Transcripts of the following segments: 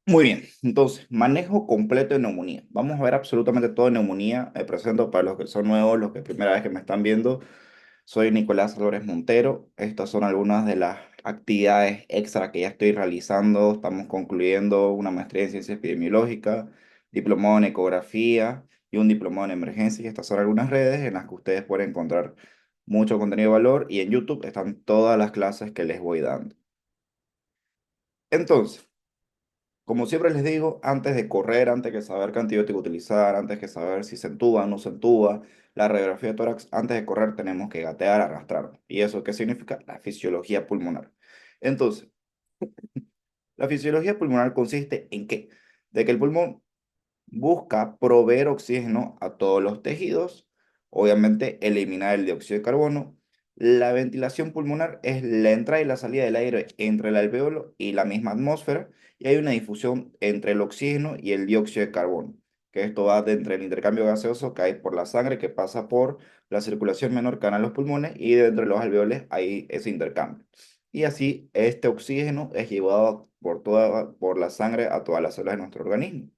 Muy bien, entonces, manejo completo de neumonía. Vamos a ver absolutamente todo de neumonía. Me presento para los que son nuevos, los que primera vez que me están viendo. Soy Nicolás Álvarez Montero. Estas son algunas de las actividades extra que ya estoy realizando. Estamos concluyendo una maestría en ciencia epidemiológica, diplomado en ecografía y un diplomado en emergencia. Y estas son algunas redes en las que ustedes pueden encontrar mucho contenido de valor y en YouTube están todas las clases que les voy dando. Entonces, como siempre les digo, antes de correr, antes de saber qué antibiótico utilizar, antes de saber si se entuba o no se entuba, la radiografía de tórax, antes de correr tenemos que gatear, arrastrar. ¿Y eso qué significa? La fisiología pulmonar. Entonces, la fisiología pulmonar consiste en qué? De que el pulmón busca proveer oxígeno a todos los tejidos, obviamente eliminar el dióxido de carbono. La ventilación pulmonar es la entrada y la salida del aire entre el alveolo y la misma atmósfera, y hay una difusión entre el oxígeno y el dióxido de carbono, que esto va de entre el intercambio gaseoso que hay por la sangre, que pasa por la circulación menor que van a los pulmones, y dentro de los alveolos hay ese intercambio. Y así este oxígeno es llevado por la sangre a todas las células de nuestro organismo.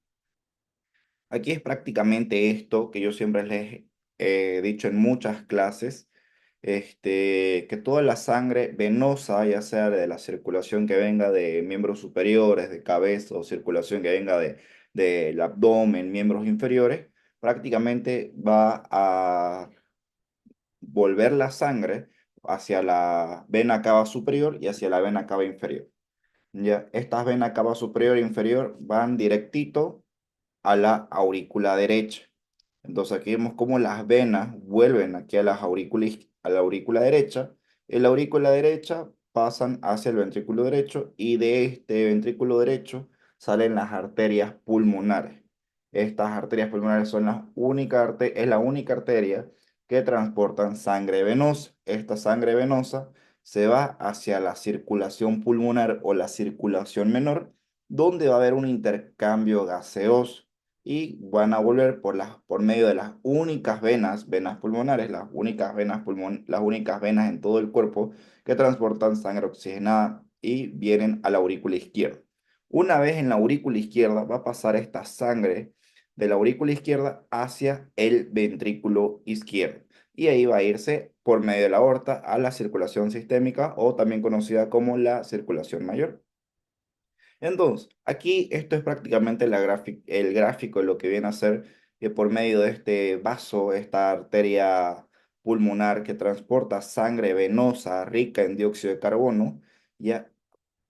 Aquí es prácticamente esto que yo siempre les he dicho en muchas clases, que toda la sangre venosa, ya sea de la circulación que venga de miembros superiores, de cabeza, o circulación que venga del abdomen, miembros inferiores, prácticamente va a volver la sangre hacia la vena cava superior y hacia la vena cava inferior. Ya, estas venas cava superior e inferior van directito a la aurícula derecha. Entonces aquí vemos cómo las venas vuelven aquí a a la aurícula derecha. En la aurícula derecha pasan hacia el ventrículo derecho y de este ventrículo derecho salen las arterias pulmonares. Estas arterias pulmonares son es la única arteria que transportan sangre venosa. Esta sangre venosa se va hacia la circulación pulmonar o la circulación menor, donde va a haber un intercambio gaseoso y van a volver por medio de las únicas venas pulmonares, las únicas venas en todo el cuerpo que transportan sangre oxigenada y vienen a la aurícula izquierda. Una vez en la aurícula izquierda va a pasar esta sangre de la aurícula izquierda hacia el ventrículo izquierdo y ahí va a irse por medio de la aorta a la circulación sistémica o también conocida como la circulación mayor. Entonces, aquí esto es prácticamente el gráfico de lo que viene a ser por medio de este vaso, esta arteria pulmonar que transporta sangre venosa rica en dióxido de carbono, ya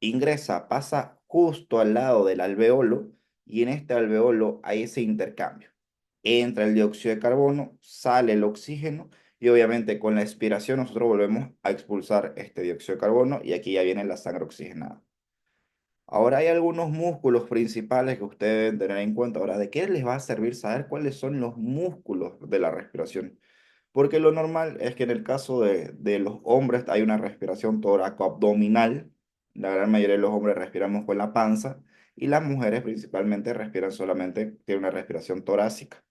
ingresa, pasa justo al lado del alveolo y en este alveolo hay ese intercambio. Entra el dióxido de carbono, sale el oxígeno y obviamente con la expiración nosotros volvemos a expulsar este dióxido de carbono y aquí ya viene la sangre oxigenada. Ahora hay algunos músculos principales que ustedes deben tener en cuenta. Ahora, ¿de qué les va a servir saber cuáles son los músculos de la respiración? Porque lo normal es que en el caso de los hombres hay una respiración toracoabdominal. La gran mayoría de los hombres respiramos con la panza y las mujeres principalmente respiran solamente, tienen una respiración torácica.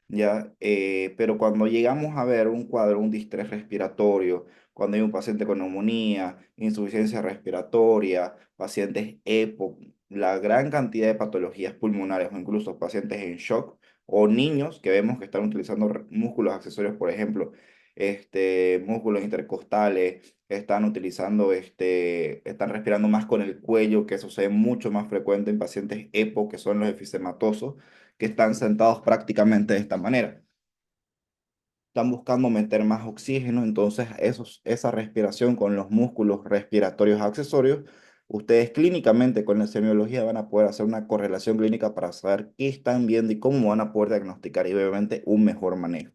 ¿Ya? Pero cuando llegamos a ver un cuadro, un distrés respiratorio, cuando hay un paciente con neumonía, insuficiencia respiratoria, pacientes EPO, la gran cantidad de patologías pulmonares o incluso pacientes en shock o niños que vemos que están utilizando músculos accesorios, por ejemplo, músculos intercostales, están utilizando, están respirando más con el cuello, que eso se ve mucho más frecuente en pacientes EPO, que son los efisematosos que están sentados prácticamente de esta manera. Están buscando meter más oxígeno, entonces esa respiración con los músculos respiratorios accesorios, ustedes clínicamente con la semiología van a poder hacer una correlación clínica para saber qué están viendo y cómo van a poder diagnosticar y obviamente un mejor manejo.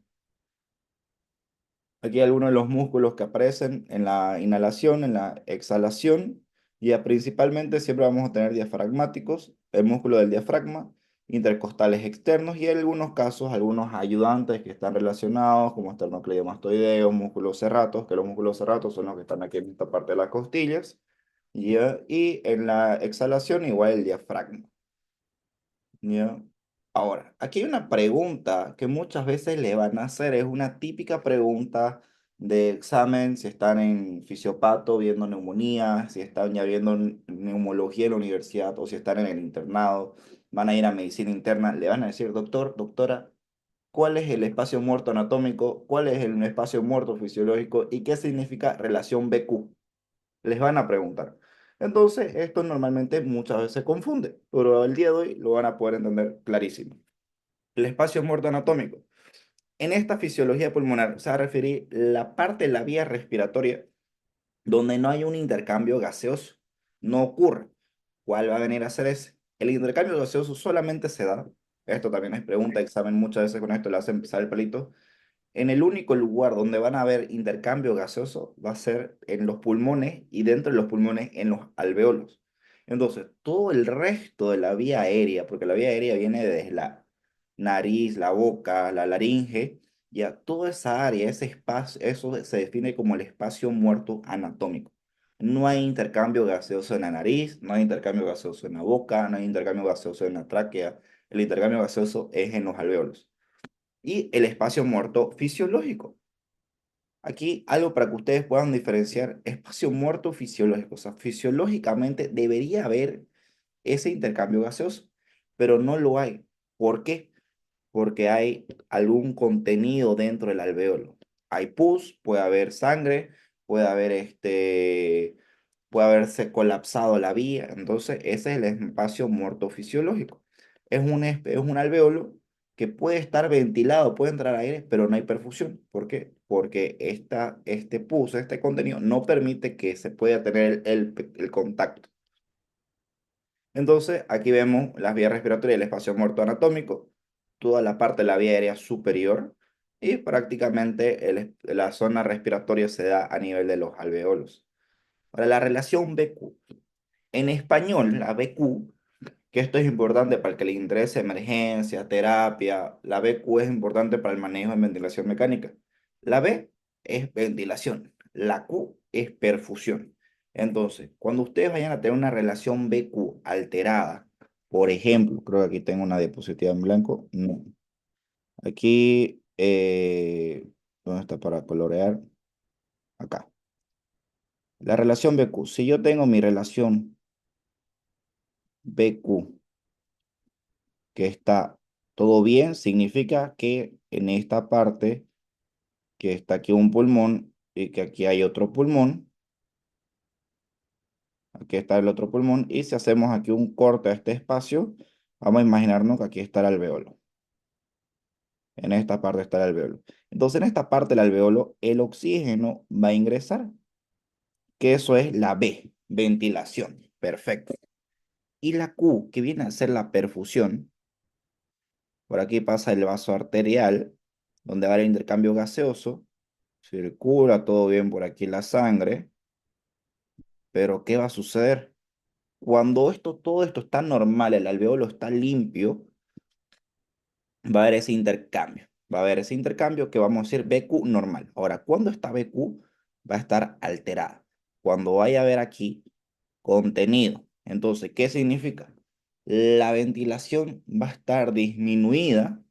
Aquí hay algunos de los músculos que aparecen en la inhalación, en la exhalación, y principalmente siempre vamos a tener diafragmáticos, el músculo del diafragma, intercostales externos y en algunos casos algunos ayudantes que están relacionados, como esternocleidomastoideos, músculos serratos, que los músculos serratos son los que están aquí en esta parte de las costillas, ¿ya? Y en la exhalación igual el diafragma. ¿Ya? Ahora, aquí hay una pregunta que muchas veces le van a hacer, es una típica pregunta de examen, si están en fisiopato viendo neumonía, si están ya viendo neumología en la universidad o si están en el internado, van a ir a medicina interna, le van a decir, doctor, doctora, ¿cuál es el espacio muerto anatómico? ¿Cuál es el espacio muerto fisiológico? ¿Y qué significa relación BQ? Les van a preguntar. Entonces, esto normalmente muchas veces se confunde, pero el día de hoy lo van a poder entender clarísimo. El espacio muerto anatómico. En esta fisiología pulmonar se va a referir la parte de la vía respiratoria donde no hay un intercambio gaseoso. No ocurre. ¿Cuál va a venir a ser ese? El intercambio gaseoso solamente se da, esto también es pregunta de examen, muchas veces con esto le hacen pisar el pelito, en el único lugar donde van a haber intercambio gaseoso va a ser en los pulmones y dentro de los pulmones en los alveolos. Entonces, todo el resto de la vía aérea, porque la vía aérea viene desde la nariz, la boca, la laringe, ya toda esa área, ese espacio, eso se define como el espacio muerto anatómico. No hay intercambio gaseoso en la nariz, no hay intercambio gaseoso en la boca, no hay intercambio gaseoso en la tráquea. El intercambio gaseoso es en los alveolos y el espacio muerto fisiológico. Aquí algo para que ustedes puedan diferenciar espacio muerto fisiológico. O sea, fisiológicamente debería haber ese intercambio gaseoso, pero no lo hay. ¿Por qué? Porque hay algún contenido dentro del alveolo. Hay pus, puede haber sangre, puede haber puede haberse colapsado la vía. Entonces, ese es el espacio muerto fisiológico. Es un alveolo que puede estar ventilado, puede entrar aire, pero no hay perfusión. ¿Por qué? Porque este pus, este contenido, no permite que se pueda tener el contacto. Entonces, aquí vemos las vías respiratorias, el espacio muerto anatómico, toda la parte de la vía aérea superior y prácticamente la zona respiratoria se da a nivel de los alveolos. Ahora, la relación BQ. En español, la BQ, que esto es importante para el que le interese emergencia, terapia, la BQ es importante para el manejo de ventilación mecánica. La B es ventilación, la Q es perfusión. Entonces, cuando ustedes vayan a tener una relación BQ alterada, por ejemplo, creo que aquí tengo una diapositiva en blanco, no. Aquí, ¿dónde está para colorear? Acá. La relación BQ. Si yo tengo mi relación BQ que está todo bien, significa que en esta parte, que está aquí un pulmón y que aquí hay otro pulmón, aquí está el otro pulmón, y si hacemos aquí un corte a este espacio, vamos a imaginarnos que aquí está el alveolo. En esta parte está el alveolo. Entonces, en esta parte del alveolo, el oxígeno va a ingresar, que eso es la B, ventilación. Perfecto. Y la Q, que viene a ser la perfusión, por aquí pasa el vaso arterial, donde va el intercambio gaseoso, circula todo bien por aquí la sangre, pero ¿qué va a suceder? Cuando todo esto está normal, el alveolo está limpio, va a haber ese intercambio. Va a haber ese intercambio que vamos a decir BQ normal. Ahora, cuando está BQ, va a estar alterada. Cuando vaya a haber aquí contenido. Entonces, ¿qué significa? La ventilación va a estar disminuida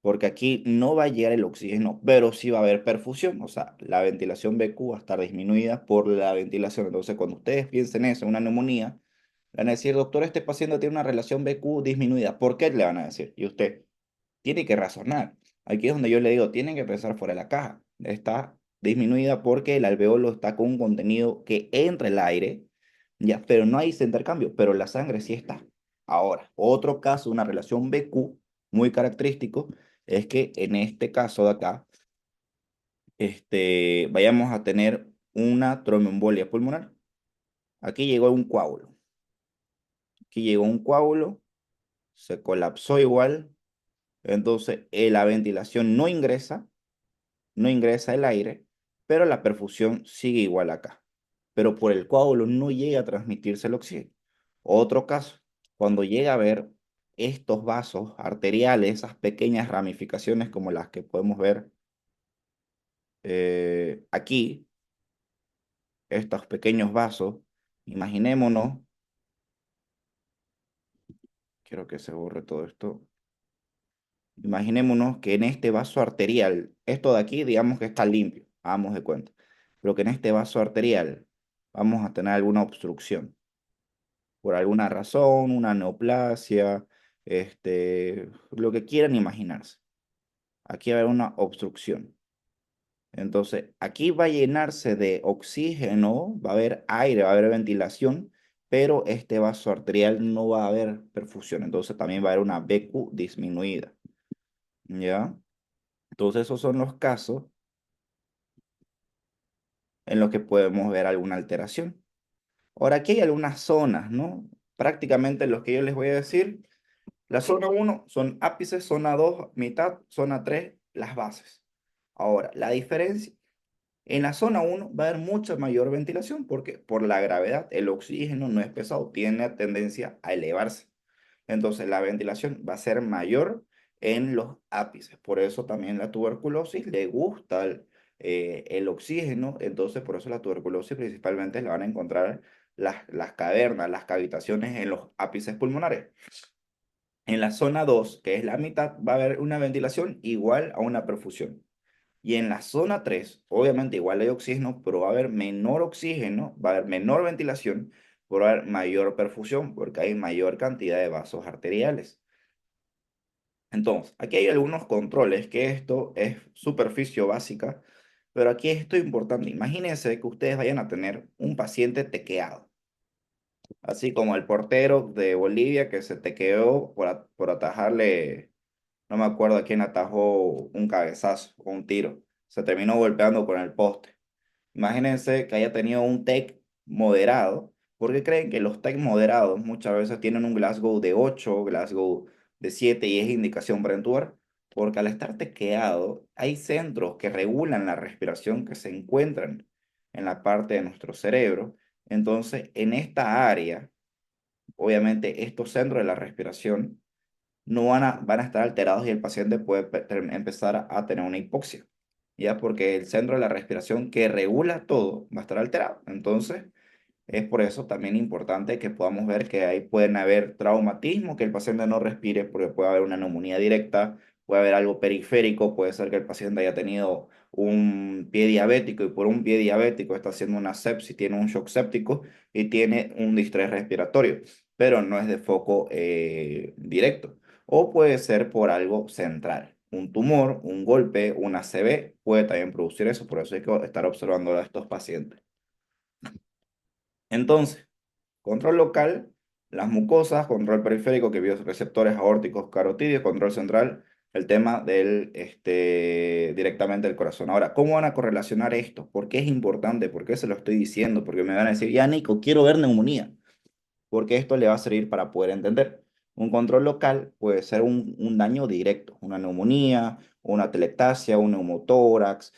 porque aquí no va a llegar el oxígeno, pero sí va a haber perfusión, o sea, la ventilación BQ va a estar disminuida por la ventilación. Entonces, cuando ustedes piensen eso, una neumonía, le van a decir, doctor, este paciente tiene una relación BQ disminuida. ¿Por qué le van a decir? Y usted tiene que razonar. Aquí es donde yo le digo, tienen que pensar fuera de la caja. Está disminuida porque el alveolo está con un contenido que entra el aire, ya, pero no hay ese intercambio, pero la sangre sí está. Ahora, otro caso, una relación BQ muy característico, es que en este caso de acá, vayamos a tener una tromboembolia pulmonar. Aquí llegó un coágulo. Aquí llegó un coágulo, se colapsó igual, entonces la ventilación no ingresa el aire, pero la perfusión sigue igual acá. Pero por el coágulo no llega a transmitirse el oxígeno. Otro caso, cuando llega a ver estos vasos arteriales, esas pequeñas ramificaciones como las que podemos ver aquí, estos pequeños vasos, imaginémonos, quiero que se borre todo esto, imaginémonos que en este vaso arterial, esto de aquí digamos que está limpio, hagamos de cuenta, pero que en este vaso arterial vamos a tener alguna obstrucción. por alguna razón, una neoplasia, lo que quieran imaginarse. Aquí va a haber una obstrucción. Entonces, aquí va a llenarse de oxígeno, va a haber aire, va a haber ventilación, pero este vaso arterial no va a haber perfusión. Entonces, también va a haber una BQ disminuida. ¿Ya? Entonces, esos son los casos en los que podemos ver alguna alteración. Ahora, aquí hay algunas zonas, ¿no? Prácticamente los que yo les voy a decir, la zona uno son ápices, zona 2 mitad, zona 3 las bases. Ahora, la diferencia, en la zona uno va a haber mucha mayor ventilación porque por la gravedad el oxígeno no es pesado, tiene tendencia a elevarse. Entonces la ventilación va a ser mayor en los ápices. Por eso también la tuberculosis le gusta el oxígeno. Entonces por eso la tuberculosis principalmente la van a encontrar las cavernas, las cavitaciones en los ápices pulmonares. En la zona 2 que es la mitad, va a haber una ventilación igual a una perfusión. Y en la zona 3 obviamente igual hay oxígeno, pero va a haber menor oxígeno, va a haber menor ventilación, pero va a haber mayor perfusión, porque hay mayor cantidad de vasos arteriales. Entonces, aquí hay algunos controles, que esto es superficie básica, pero aquí esto es importante. Imagínense que ustedes vayan a tener un paciente tequeado, así como el portero de Bolivia que se tequeó por atajarle, no me acuerdo a quién atajó un cabezazo o un tiro. Se terminó golpeando con el poste. Imagínense que haya tenido un TEC moderado, porque creen que los TEC moderados muchas veces tienen un Glasgow de 8, Glasgow de 7 y es indicación para entubar, porque al estar tequeado hay centros que regulan la respiración que se encuentran en la parte de nuestro cerebro. Entonces, en esta área, obviamente estos centros de la respiración no van a estar alterados y el paciente puede empezar a tener una hipoxia, ya porque el centro de la respiración que regula todo va a estar alterado. Entonces, es por eso también importante que podamos ver que ahí pueden haber traumatismo, que el paciente no respire porque puede haber una neumonía directa, puede haber algo periférico, puede ser que el paciente haya tenido un pie diabético y por un pie diabético está haciendo una sepsis, tiene un shock séptico y tiene un distrés respiratorio, pero no es de foco directo. O puede ser por algo central. Un tumor, un golpe, una ACV puede también producir eso, por eso hay que estar observando a estos pacientes. Entonces, control local, las mucosas, control periférico, que vio receptores aórticos carotídeos, control central, el tema directamente del corazón. Ahora, ¿cómo van a correlacionar esto? ¿Por qué es importante? ¿Por qué se lo estoy diciendo? Porque me van a decir, ya Nico, quiero ver neumonía, porque esto le va a servir para poder entender. Un control local puede ser un daño directo, una neumonía, una atelectasia, un neumotórax,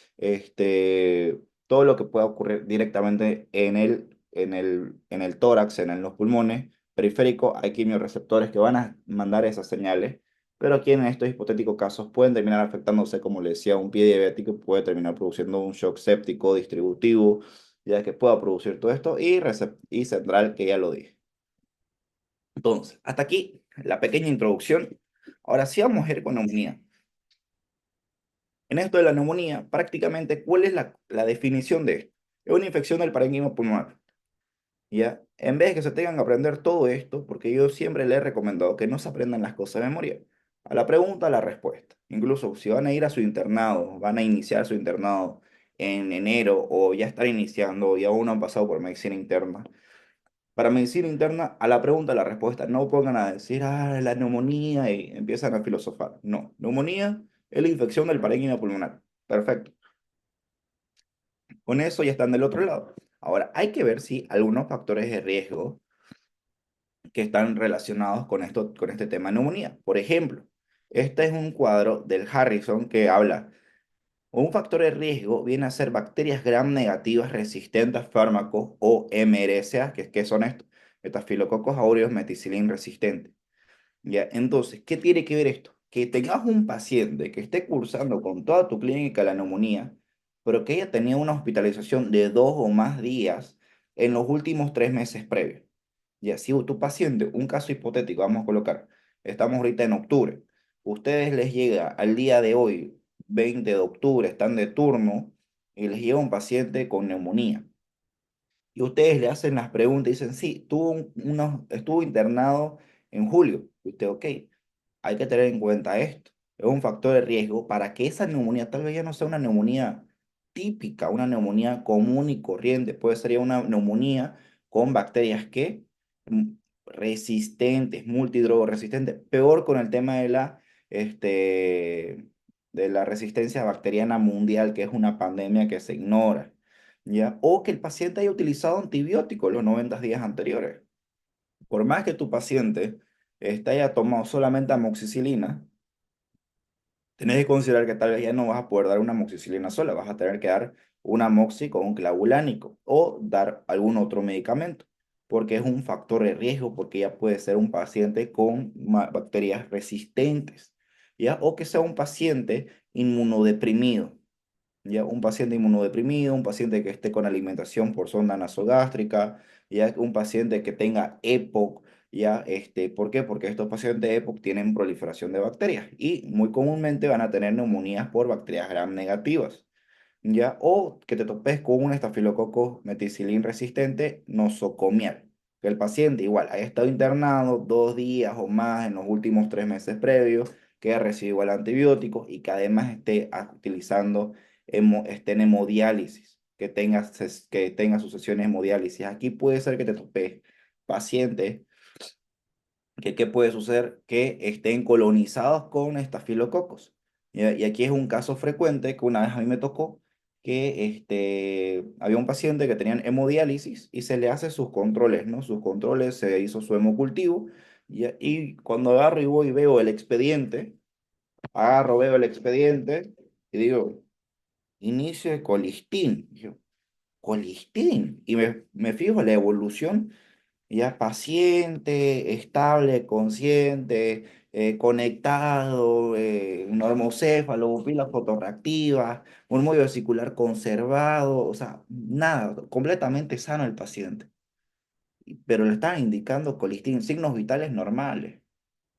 todo lo que pueda ocurrir directamente en el tórax, los pulmones. Periférico, hay quimiorreceptores que van a mandar esas señales, pero aquí en estos hipotéticos casos pueden terminar afectándose, como le decía, un pie diabético, puede terminar produciendo un shock séptico distributivo, ya que pueda producir todo esto, y central, que ya lo dije. Entonces, hasta aquí la pequeña introducción. Ahora sí vamos a ir con neumonía. En esto de la neumonía, prácticamente, ¿cuál es la definición de esto? Es una infección del parénquima pulmonar. ¿Ya? En vez de que se tengan que aprender todo esto, porque yo siempre les he recomendado que no se aprendan las cosas de memoria. A la pregunta, la respuesta. Incluso si van a ir a su internado, van a iniciar su internado en enero o ya están iniciando y aún no han pasado por medicina interna, para medicina interna, a la pregunta, la respuesta, no pongan a decir, la neumonía y empiezan a filosofar. No, neumonía es la infección del parénquima pulmonar. Perfecto. Con eso ya están del otro lado. Ahora, hay que ver si algunos factores de riesgo que están relacionados con esto, con este tema de neumonía. Por ejemplo, este es un cuadro del Harrison que habla. Un factor de riesgo viene a ser bacterias gram negativas resistentes a fármacos o MRSA, ¿qué son estos? Estafilococos aureus meticilin resistente. Ya, entonces, ¿qué tiene que ver esto? Que tengas un paciente que esté cursando con toda tu clínica la neumonía, pero que haya tenido una hospitalización de 2 o más días en los últimos 3 meses previos. Ya, si tu paciente, un caso hipotético, vamos a colocar, estamos ahorita en octubre, ustedes les llega al día de hoy, 20 de octubre, están de turno, y les llega un paciente con neumonía y ustedes le hacen las preguntas y dicen, sí, estuvo internado en julio. Y usted, ok, hay que tener en cuenta esto. Es un factor de riesgo para que esa neumonía tal vez ya no sea una neumonía típica, una neumonía común y corriente. Puede ser ya una neumonía con bacterias que mm, resistentes, multidrogoresistentes. Peor con el tema de la resistencia bacteriana mundial, que es una pandemia que se ignora. ¿Ya? O que el paciente haya utilizado antibióticos los 90 días anteriores. Por más que tu paciente haya tomado solamente amoxicilina, tenés que considerar que tal vez ya no vas a poder dar una amoxicilina sola, vas a tener que dar una amoxi con un clavulánico o dar algún otro medicamento, porque es un factor de riesgo, porque ya puede ser un paciente con bacterias resistentes, ¿ya? O que sea un paciente inmunodeprimido. Ya un paciente inmunodeprimido, un paciente que esté con alimentación por sonda nasogástrica, ya un paciente que tenga EPOC, ya ¿por qué? Porque estos pacientes EPOC tienen proliferación de bacterias y muy comúnmente van a tener neumonías por bacterias gram negativas. ¿Ya? O que te topes con un estafilococo meticilin resistente nosocomial, que el paciente igual haya estado internado 2 días o más en los últimos 3 meses previos, que haya recibido el antibiótico y que además esté utilizando, esté en hemodiálisis, que tenga sus sesiones de hemodiálisis. Aquí puede ser que te topes pacientes que qué puede suceder que estén colonizados con estafilococos. Y aquí es un caso frecuente que una vez a mí me tocó que había un paciente que tenía hemodiálisis y se le hace sus controles, ¿no? Sus controles, se hizo su hemocultivo y cuando agarro y voy y veo el expediente, veo el expediente y digo, inicio de colistín. Y yo, colistín. Y me fijo la evolución ya paciente, estable, consciente, conectado, normocéfalo, pupilas fotorreactivas, murmullo vesicular conservado, o sea, nada, completamente sano el paciente. Pero le estaban indicando colistina, signos vitales normales.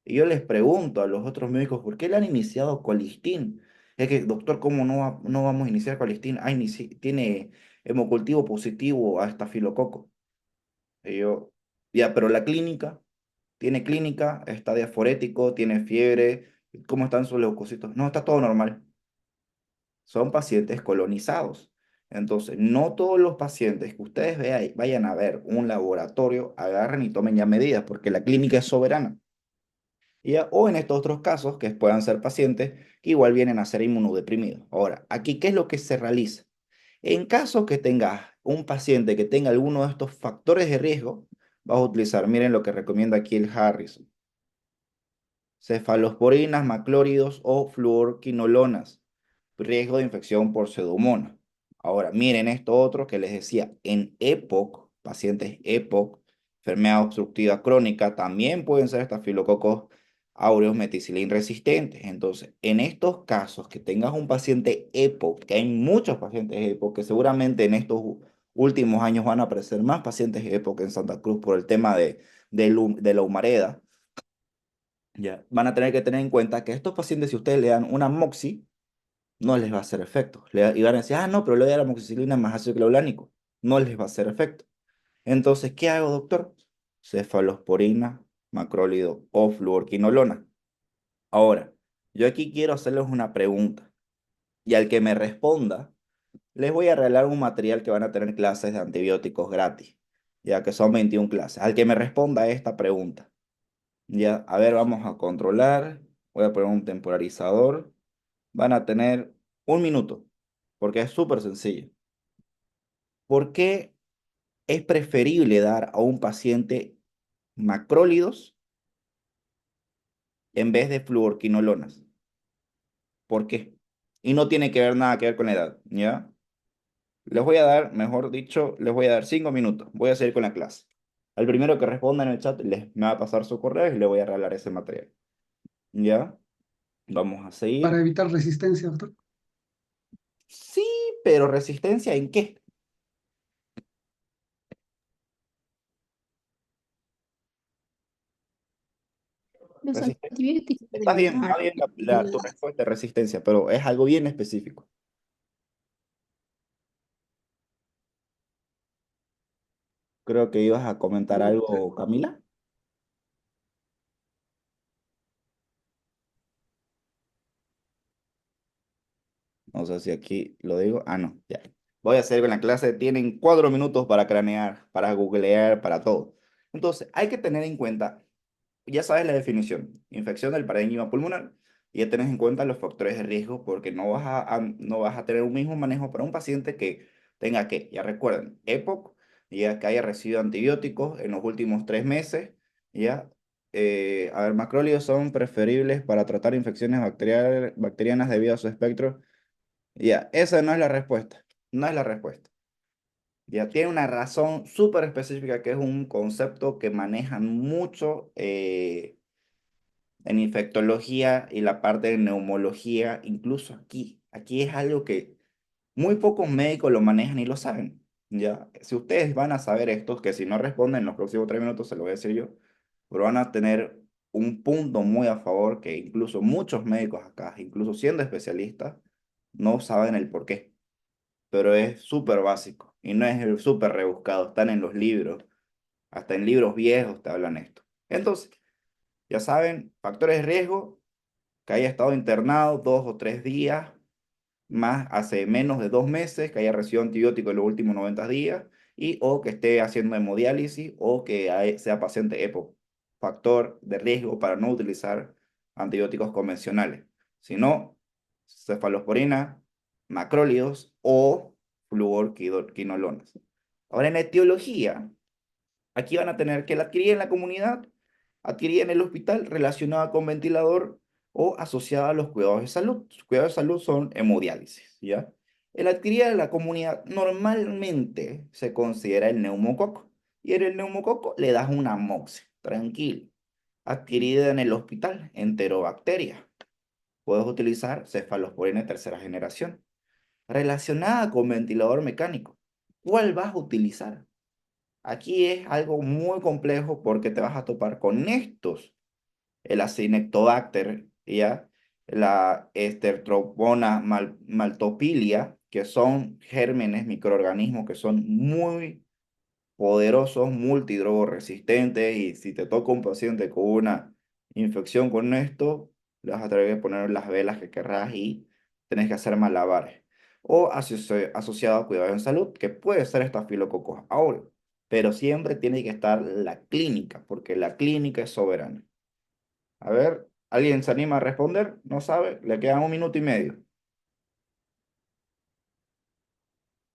Y yo les pregunto a los otros médicos, ¿por qué le han iniciado colistin? Es que, doctor, ¿cómo no vamos a iniciar colistin? Ah, tiene hemocultivo positivo a estafilococo. Y yo, ya, pero la clínica, tiene clínica, está diaforético, tiene fiebre, ¿cómo están sus leucocitos? No, está todo normal. Son pacientes colonizados. Entonces, no todos los pacientes que ustedes vayan a ver un laboratorio, agarren y tomen ya medidas, porque la clínica es soberana. O en estos otros casos, que puedan ser pacientes que igual vienen a ser inmunodeprimidos. Ahora, aquí, ¿qué es lo que se realiza? En caso que tengas un paciente que tenga alguno de estos factores de riesgo, vas a utilizar, miren lo que recomienda aquí el Harrison: cefalosporinas, maclóridos o fluorquinolonas, riesgo de infección por pseudomonas. Ahora, miren esto otro que les decía, en EPOC, pacientes EPOC, enfermedad obstructiva crónica, también pueden ser estafilococos aureus meticilin resistentes. Entonces, en estos casos que tengas un paciente EPOC, que hay muchos pacientes EPOC, que seguramente en estos últimos años van a aparecer más pacientes EPOC en Santa Cruz por el tema de la humareda, ya, van a tener que tener en cuenta que a estos pacientes, si ustedes le dan una moxi, no les va a hacer efecto. Y van a decir, ah, no, pero le doy a la amoxicilina más ácido clavulánico. No les va a hacer efecto. Entonces, ¿qué hago, doctor? Cefalosporina, macrólido o fluorquinolona. Ahora, yo aquí quiero hacerles una pregunta. Y al que me responda, les voy a regalar un material que van a tener clases de antibióticos gratis, ya que son 21 clases. Al que me responda a esta pregunta. Ya, a ver, vamos a controlar. Voy a poner un temporalizador. Van a tener 1 minuto, porque es súper sencillo. ¿Por qué es preferible dar a un paciente macrólidos en vez de fluorquinolonas? ¿Por qué? Y no tiene que ver nada que ver con la edad, ¿ya? Les voy a dar, mejor dicho, les voy a dar 5 minutos. Voy a seguir con la clase. Al primero que responda en el chat, me va a pasar su correo y le voy a regalar ese material. ¿Ya? Vamos a Para seguir. evitar resistencia, doctor. Sí, pero ¿resistencia en qué? Los Resistencia. antibióticos Está pueden bien, va evitar bien tu respuesta de resistencia, pero es algo bien específico. Creo que ibas a comentar algo, Camila. No sé si aquí lo digo. Ah, no, ya. Voy a hacer con la clase. Tienen 4 minutos para cranear, para googlear, para todo. Entonces, hay que tener en cuenta, ya sabes la definición, infección del parénquima pulmonar. Y ya tenés en cuenta los factores de riesgo porque no vas a tener un mismo manejo para un paciente que tenga que, ya recuerden, EPOC, ya que haya recibido antibióticos en los últimos 3 meses, ya. A ver, macrólidos son preferibles para tratar infecciones bacterianas debido a su espectro. Ya, esa no es la respuesta. No es la respuesta. Ya tiene una razón súper específica que es un concepto que manejan mucho en infectología y la parte de neumología, incluso aquí. Aquí es algo que muy pocos médicos lo manejan y lo saben. Ya, si ustedes van a saber esto, que si no responden en los próximos 3 minutos se lo voy a decir yo, pero van a tener un punto muy a favor que incluso muchos médicos acá, incluso siendo especialistas, no saben el por qué, pero es súper básico y no es súper rebuscado, están en los libros, hasta en libros viejos te hablan esto. Entonces, ya saben, factores de riesgo, que haya estado internado 2 o 3 días, más hace menos de 2 meses, que haya recibido antibiótico en los últimos 90 días, y o que esté haciendo hemodiálisis o que sea paciente EPO. Factor de riesgo para no utilizar antibióticos convencionales. Si no, cefalosporina, macrólidos o fluorquinolonas. Ahora, en etiología, aquí van a tener que la adquirir en la comunidad, adquirida en el hospital, relacionada con ventilador o asociada a los cuidados de salud. Los cuidados de salud son hemodiálisis, ¿ya? El adquirida en la comunidad normalmente se considera el neumococo. Y en el neumococo le das una moxia, tranquilo. Adquirida en el hospital, enterobacteria. Puedes utilizar cefalosporina de tercera generación. Relacionada con ventilador mecánico. ¿Cuál vas a utilizar? Aquí es algo muy complejo porque te vas a topar con estos, el Acinetobacter, ¿ya? La Estreptobona maltopilia, que son gérmenes, microorganismos que son muy poderosos, multidrogoresistentes, y si te toca un paciente con una infección con esto, le vas a tener que poner las velas que querrás y tenés que hacer malabares. O asociado a cuidado en salud, que puede ser estafilococcus aureus, pero siempre tiene que estar la clínica, porque la clínica es soberana. A ver, ¿alguien se anima a responder? ¿No sabe? Le quedan 1 minuto y medio.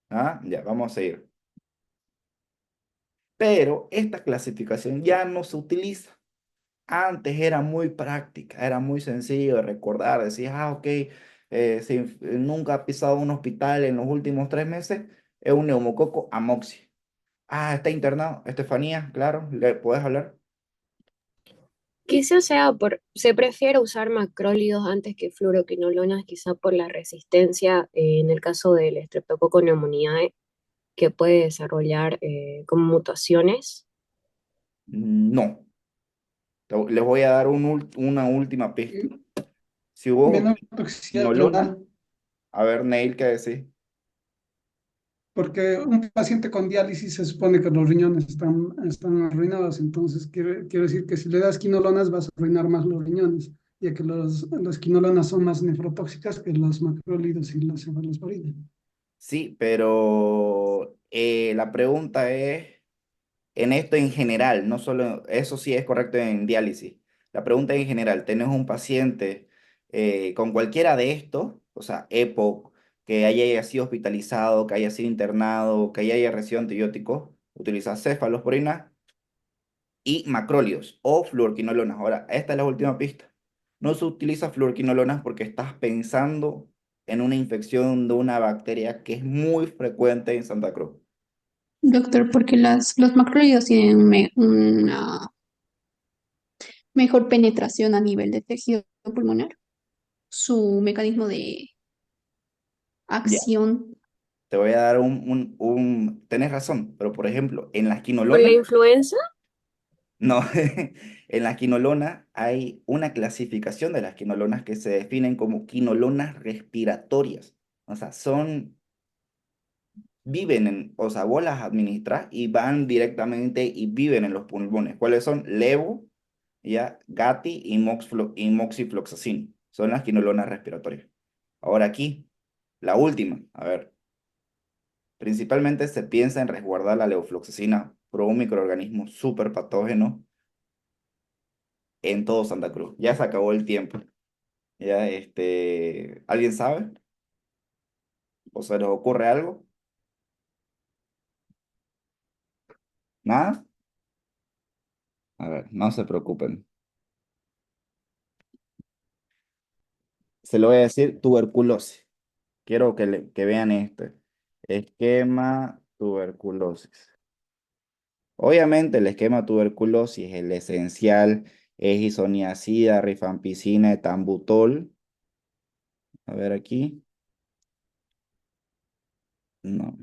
Ah, ya, vamos a seguir. Pero esta clasificación ya no se utiliza. Antes era muy práctica, era muy sencillo de recordar. Decías, ah, ok, si nunca ha pisado un hospital en los últimos 3 meses, es un neumococo amoxia. Ah, está internado. Estefanía, claro, ¿le puedes hablar? Quizás sea se prefiere usar macrólidos antes que fluoroquinolonas, quizá por la resistencia en el caso del Streptococcus pneumoniae que puede desarrollar como mutaciones. No. Les voy a dar una última pista. Si vos Menos utilizas toxicidad quinolona, renal, a ver, Neil, ¿qué decís? porque un paciente con diálisis se supone que los riñones están arruinados, entonces quiero decir que si le das quinolonas vas a arruinar más los riñones, ya que las quinolonas son más nefrotóxicas que los macrólidos y la cefalosporina. Sí, pero la pregunta es, en esto en general, no solo, eso sí es correcto en diálisis. La pregunta en general, ¿tenés un paciente con cualquiera de estos, o sea, EPOC, que haya sido hospitalizado, que haya sido internado, que haya recibido antibióticos, utiliza cefalosporina y macrólidos o fluorquinolonas? Ahora, esta es la última pista. No se utiliza fluorquinolonas porque estás pensando en una infección de una bacteria que es muy frecuente en Santa Cruz. Doctor, porque los macrólidos tienen una mejor penetración a nivel de tejido pulmonar. Su mecanismo de Ya, acción. te voy a dar tenés razón, pero por ejemplo, en las ¿Por la quinolonas, influenza? no, en las quinolonas hay una clasificación de las quinolonas que se definen como quinolonas respiratorias. O sea, son viven o sea, vos las administras y van directamente y viven en los pulmones. ¿Cuáles son? Levo, ya, Gati y moxifloxacin. Son las quinolonas respiratorias. Ahora aquí, la última, a ver. Principalmente se piensa en resguardar la levofloxacina por un microorganismo súper patógeno en todo Santa Cruz. Ya se acabó el tiempo. Ya, ¿alguien sabe? ¿O se les ocurre algo? ¿Nada? A ver, no se preocupen. Se lo voy a decir tuberculosis. Quiero que vean este. Esquema tuberculosis. Obviamente el esquema tuberculosis, el esencial es isoniazida, rifampicina, etambutol. A ver aquí. No.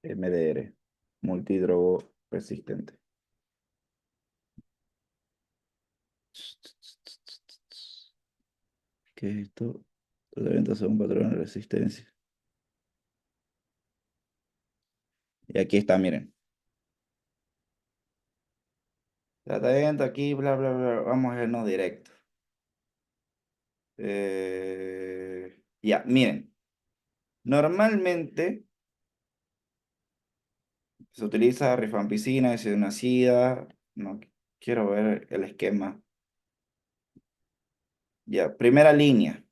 MDR. Multidrogo resistente. ¿Qué es esto? Tratamientos según patrón de resistencia. Y aquí está, miren. Tratamiento aquí, bla, bla, bla. Vamos a irnos directo. Ya, miren. Normalmente se utiliza rifampicina, isoniazida. No quiero ver el esquema. Ya, primera línea.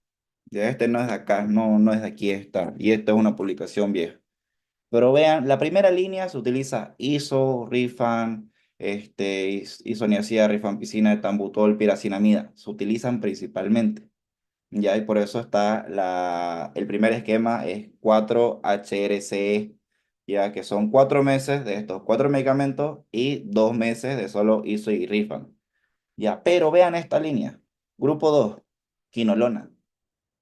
Ya este no es de acá, no es de aquí esta. Y esta es una publicación vieja. Pero vean, la primera línea se utiliza ISO, Rifan, isoniazida, rifampicina, etambutol, piracinamida. Se utilizan principalmente. Ya, y por eso está el primer esquema es 4-HRCE, ya que son 4 meses de estos 4 medicamentos y 2 meses de solo ISO y Rifan. Ya, pero vean esta línea. Grupo 2 quinolona.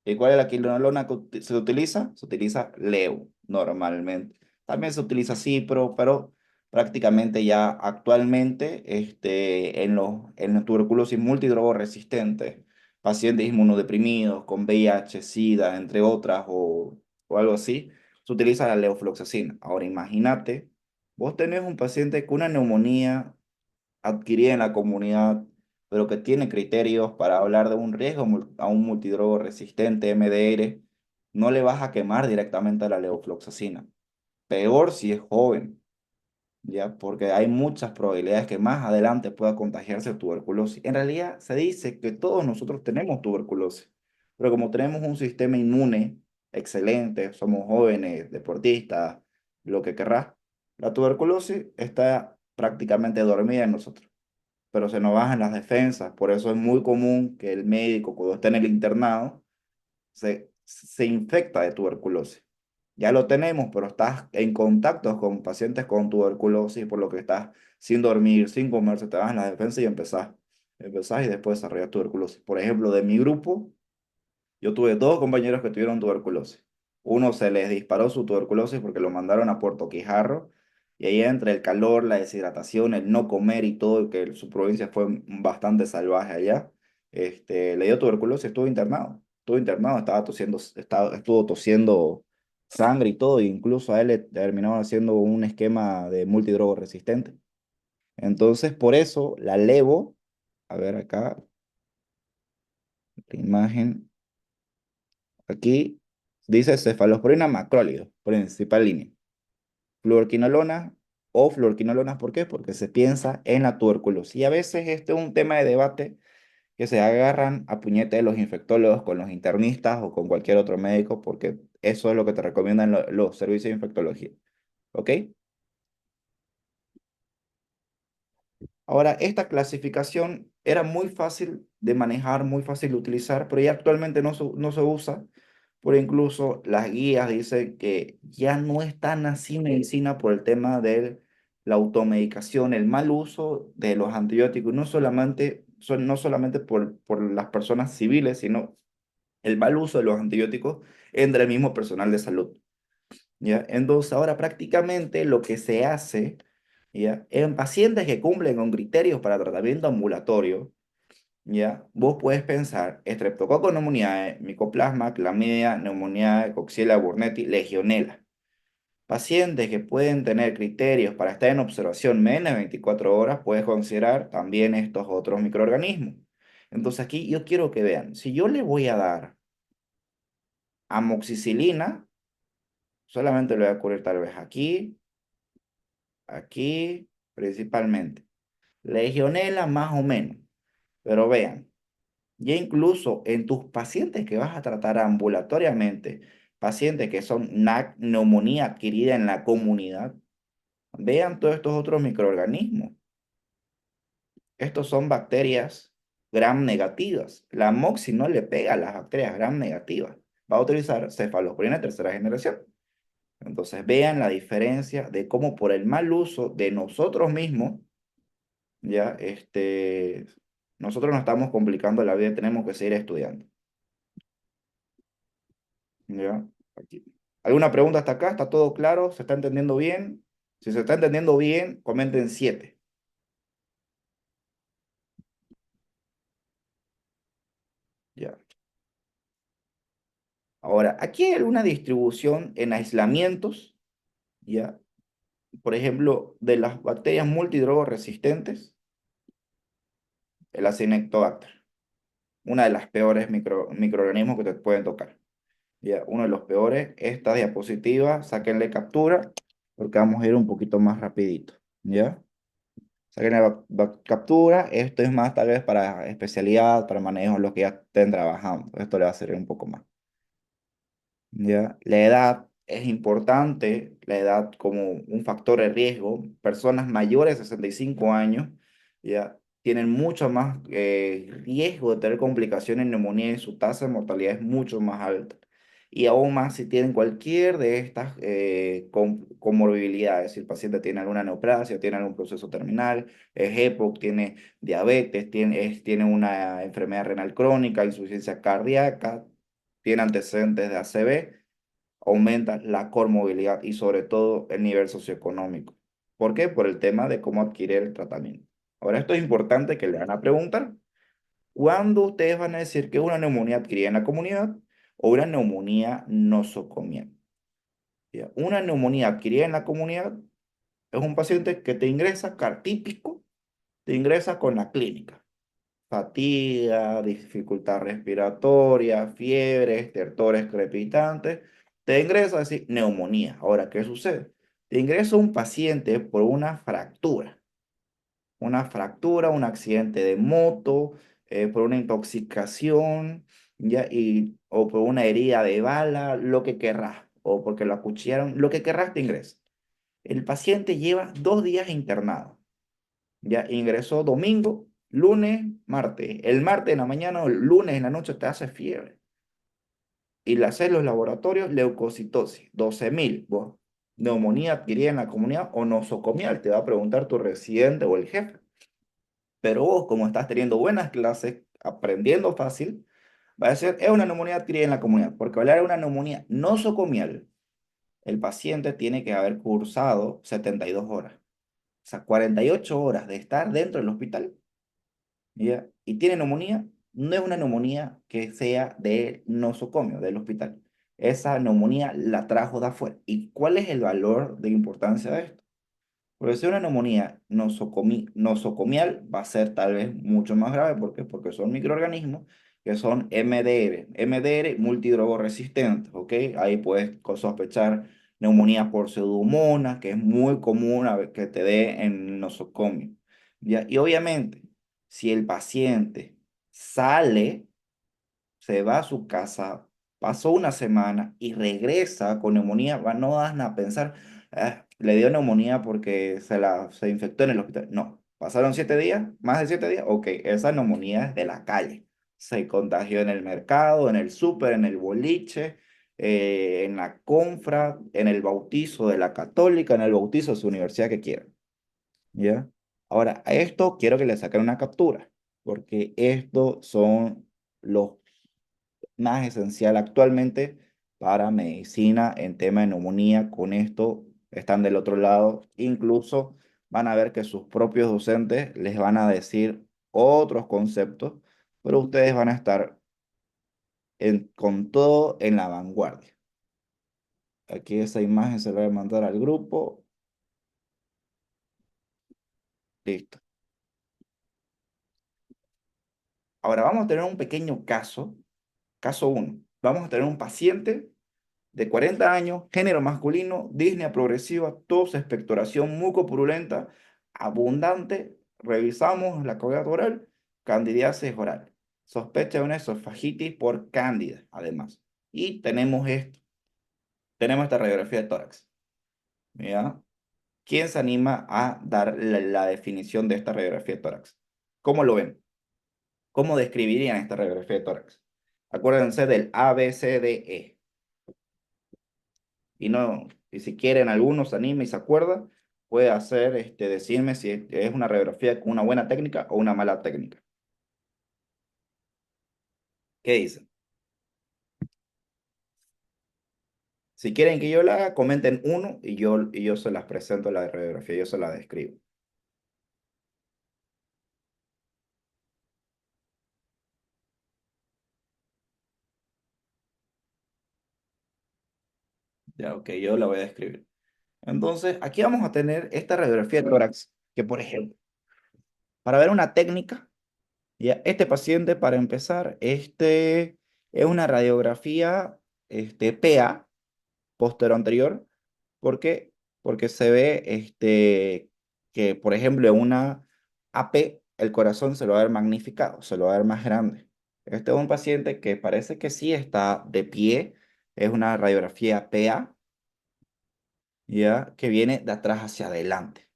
¿Y cuál es la quinolona que se utiliza? Se utiliza Leo normalmente. También se utiliza Cipro, pero prácticamente ya actualmente en la tuberculosis multidrogo resistente, pacientes inmunodeprimidos con VIH, SIDA, entre otras, o algo así, se utiliza la levofloxacina. Ahora imagínate, vos tenés un paciente con una neumonía adquirida en la comunidad, pero que tiene criterios para hablar de un riesgo a un multidrogo resistente, MDR, no le vas a quemar directamente a la levofloxacina. Peor si es joven, ¿ya? Porque hay muchas probabilidades que más adelante pueda contagiarse de tuberculosis. En realidad se dice que todos nosotros tenemos tuberculosis, pero como tenemos un sistema inmune excelente, somos jóvenes, deportistas, lo que querrás, la tuberculosis está prácticamente dormida en nosotros, pero se nos bajan las defensas. Por eso es muy común que el médico, cuando está en el internado, se infecta de tuberculosis. Ya lo tenemos, pero estás en contacto con pacientes con tuberculosis, por lo que estás sin dormir, sin comer, se te bajan las defensas y empezás y después desarrollas tuberculosis. Por ejemplo, de mi grupo, yo tuve 2 compañeros que tuvieron tuberculosis. Uno se les disparó su tuberculosis porque lo mandaron a Puerto Quijarro y ahí entre el calor, la deshidratación, el no comer y todo, que su provincia fue bastante salvaje allá, le dio tuberculosis, estuvo internado. Estuvo internado, estaba tosiendo, estuvo tosiendo sangre y todo, e incluso a él le terminaron haciendo un esquema de multidrogo resistente. Entonces, por eso la levo, a ver acá, la imagen. Aquí dice cefalosporina macrólido, principal línea. Fluorquinolona o fluorquinolonas, ¿por qué? Porque se piensa en la tuberculosis. Y a veces este es un tema de debate que se agarran a puñete de los infectólogos con los internistas o con cualquier otro médico, porque eso es lo que te recomiendan los servicios de infectología. ¿Ok? Ahora, esta clasificación era muy fácil de manejar, muy fácil de utilizar, pero ya actualmente no se usa, por incluso las guías dicen que ya no es tan así medicina por el tema de la automedicación, el mal uso de los antibióticos, no solamente por las personas civiles, sino el mal uso de los antibióticos entre el mismo personal de salud. ¿Ya? Entonces, ahora prácticamente lo que se hace, ¿ya? En pacientes que cumplen con criterios para tratamiento ambulatorio, ¿ya? Vos puedes pensar Streptococcus pneumoniae, Mycoplasma, Clamidia, neumonía, Coxiella burnetii, Legionella. Pacientes que pueden tener criterios para estar en observación menos de 24 horas, puedes considerar también estos otros microorganismos. Entonces aquí yo quiero que vean, si yo le voy a dar amoxicilina, solamente lo voy a cubrir tal vez aquí, principalmente. Legionela más o menos, pero vean, ya incluso en tus pacientes que vas a tratar ambulatoriamente, pacientes que son NAC, neumonía adquirida en la comunidad, vean todos estos otros microorganismos. Estos son bacterias gram negativas. La moxi no le pega a las bacterias gram negativas. Va a utilizar cefalosporina de tercera generación. Entonces vean la diferencia de cómo por el mal uso de nosotros mismos, ya, nosotros nos estamos complicando la vida y tenemos que seguir estudiando. Ya, aquí. ¿Alguna pregunta hasta acá? ¿Está todo claro? ¿Se está entendiendo bien? Si se está entendiendo bien, comenten 7. Ya. Ahora, aquí hay alguna distribución en aislamientos, ya. Por ejemplo, de las bacterias multidrogoresistentes, el Acinetobacter, una de las peores microorganismos que te pueden tocar. Ya, uno de los peores. Esta diapositiva, sáquenle captura, porque vamos a ir un poquito más rapidito, ¿ya? Sáquenle captura. Esto es más tal vez para especialidad, para manejo, lo que ya estén trabajando. Esto le va a servir un poco más. ¿Ya? La edad es importante, la edad como un factor de riesgo. Personas mayores de 65 años, ¿ya? Tienen mucho más riesgo de tener complicaciones en neumonía y su tasa de mortalidad es mucho más alta. Y aún más si tienen cualquier de estas comorbilidades, si el paciente tiene alguna neoplasia, tiene algún proceso terminal, es EPOC, tiene diabetes, tiene una enfermedad renal crónica, insuficiencia cardíaca, tiene antecedentes de ACV, aumenta la comorbilidad y sobre todo el nivel socioeconómico. ¿Por qué? Por el tema de cómo adquirir el tratamiento. Ahora, esto es importante que le van a preguntar. ¿Cuándo ustedes van a decir que es una neumonía adquirida en la comunidad o una neumonía nosocomial? ¿Ya? Una neumonía adquirida en la comunidad es un paciente que te ingresa, típico, te ingresa con la clínica. Fatiga, dificultad respiratoria, fiebre, estertores crepitantes. Te ingresa así, neumonía. Ahora, ¿qué sucede? Te ingresa un paciente por una fractura, un accidente de moto, por una intoxicación, ya, o por una herida de bala, lo que querrás, o porque lo acuchillaron, lo que querrás te ingresa. El paciente lleva 2 días internado. Ya ingresó domingo, lunes, martes. El martes en la mañana o el lunes en la noche te hace fiebre. Y le haces los laboratorios, leucocitosis, 12.000. Vos, neumonía adquirida en la comunidad o nosocomial, te va a preguntar tu residente o el jefe. Pero vos, como estás teniendo buenas clases, aprendiendo fácil, va a decir, es una neumonía adquirida en la comunidad. Porque hablar de una neumonía nosocomial, el paciente tiene que haber cursado 72 horas. O sea, 48 horas de estar dentro del hospital, ¿ya? Y tiene neumonía, no es una neumonía que sea de nosocomio, del hospital. Esa neumonía la trajo de afuera. ¿Y cuál es el valor de importancia de esto? Porque si una neumonía nosocomial va a ser tal vez mucho más grave. ¿Por qué? Porque son microorganismos que son MDR multidrogoresistentes, ¿ok? Ahí puedes sospechar neumonía por pseudomonas, que es muy común que te dé en nosocomio, ¿ya? Y obviamente, si el paciente sale, se va a su casa, pasó una semana y regresa con neumonía, no van a pensar, "Ah, le dio neumonía porque se infectó en el hospital". No, pasaron 7 días, más de 7 días, ok, esa neumonía es de la calle. Se contagió en el mercado, en el súper, en el boliche, en la confra, en el bautizo de la católica, en el bautizo de su universidad que quieran. ¿Ya? Ahora, a esto quiero que le saquen una captura, porque estos son los más esencial actualmente para medicina en tema de neumonía. Con esto están del otro lado. Incluso van a ver que sus propios docentes les van a decir otros conceptos pero ustedes van a estar con todo en la vanguardia. Aquí esa imagen se la voy a mandar al grupo. Listo. Ahora vamos a tener un pequeño caso. Caso 1. Vamos a tener un paciente de 40 años, género masculino, disnea progresiva, tos, expectoración mucopurulenta, abundante. Revisamos la cavidad oral, candidiasis oral. Sospecha de una esofagitis por cándida, además. Y tenemos esto. Tenemos esta radiografía de tórax. ¿Ya? ¿Quién se anima a dar la definición de esta radiografía de tórax? ¿Cómo lo ven? ¿Cómo describirían esta radiografía de tórax? Acuérdense del A, B, C, D, E. Y no, y si quieren algunos se anima y se acuerda, puede hacer, decirme si es una radiografía con una buena técnica o una mala técnica. ¿Qué dicen? Si quieren que yo la haga, comenten uno y yo se las presento la radiografía, yo se la describo. Ya, ok, yo la voy a describir. Entonces, aquí vamos a tener esta radiografía de tórax, que por ejemplo, para ver una técnica, ya, este paciente, para empezar, es una radiografía PA, póstero anterior. ¿Por qué? Porque se ve que, por ejemplo, en una AP, el corazón se lo va a ver magnificado, se lo va a ver más grande. Este es un paciente que parece que sí está de pie, es una radiografía PA, ya, que viene de atrás hacia adelante.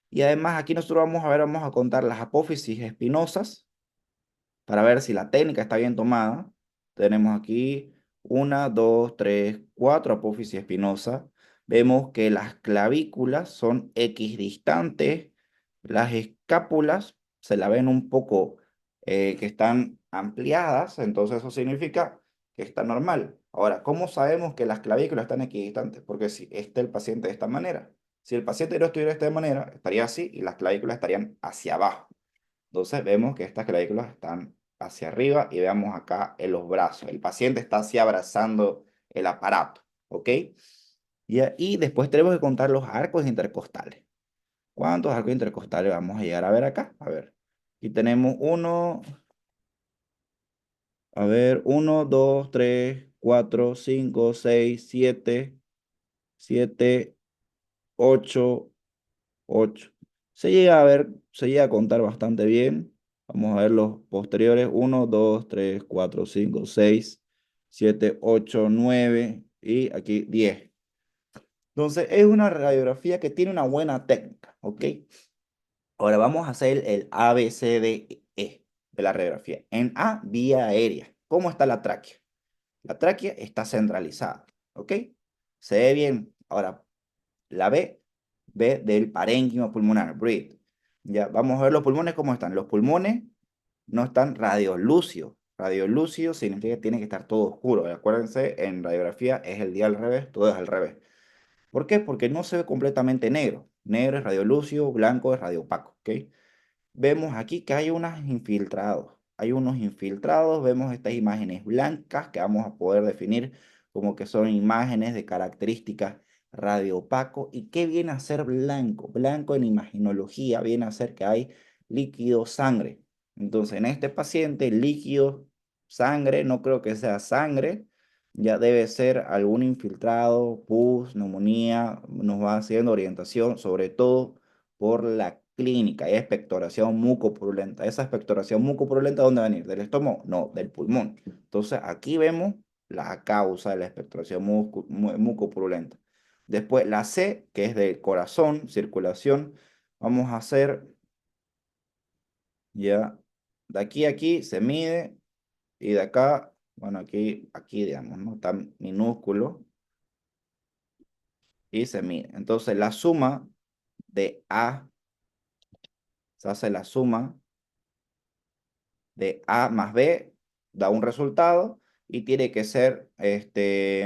Y además aquí nosotros vamos a contar las apófisis espinosas para ver si la técnica está bien tomada. Tenemos aquí una, dos, tres, cuatro apófisis espinosas. Vemos que las clavículas son equidistantes, las escápulas se la ven un poco que están ampliadas, entonces eso significa que está normal. Ahora, ¿cómo sabemos que las clavículas están equidistantes? Porque si el paciente de esta manera, si el paciente no estuviera de esta manera, estaría así y las clavículas estarían hacia abajo. Entonces vemos que estas clavículas están hacia arriba y veamos acá en los brazos. El paciente está así abrazando el aparato, ¿ok? Y después tenemos que contar los arcos intercostales. ¿Cuántos arcos intercostales vamos a llegar a ver acá? A ver, aquí tenemos uno, a ver, uno, dos, tres, cuatro, cinco, seis, siete, ocho, 8. Se llega a contar bastante bien. Vamos a ver los posteriores. Uno, 2, 3, 4, 5, 6, 7, 8, 9 y aquí 10. Entonces es una radiografía que tiene una buena técnica, ¿ok? Ahora vamos a hacer el A, B, C, D, E de la radiografía. En A, vía aérea. ¿Cómo está la tráquea? La tráquea está centralizada, ¿ok? Se ve bien. Ahora, la B del parénquima pulmonar, breathe. Ya, vamos a ver los pulmones cómo están. Los pulmones no están radiolúcidos. Radiolúcido significa que tiene que estar todo oscuro. Acuérdense, en radiografía es el día al revés, todo es al revés. ¿Por qué? Porque no se ve completamente negro. Negro es radiolúcido, blanco es radiopaco, ¿ok? Vemos aquí que hay unos infiltrados. Hay unos infiltrados, vemos estas imágenes blancas que vamos a poder definir como que son imágenes de características radiopaco. ¿Y qué viene a ser blanco? Blanco en imaginología viene a ser que hay líquido sangre. Entonces, en este paciente, líquido sangre, no creo que sea sangre, ya debe ser algún infiltrado, pus, neumonía, nos va haciendo orientación, sobre todo por la clínica, es expectoración mucopurulenta. Esa expectoración mucopurulenta, ¿dónde va a venir? ¿Del estómago? No, del pulmón. Entonces, aquí vemos la causa de la expectoración mucopurulenta. Después, la C, que es del corazón, circulación, vamos a hacer ya, de aquí a aquí se mide y de acá, bueno, aquí digamos, ¿no? Está minúsculo y se mide. Entonces, la suma de A, se hace la suma de A más B, da un resultado y tiene que ser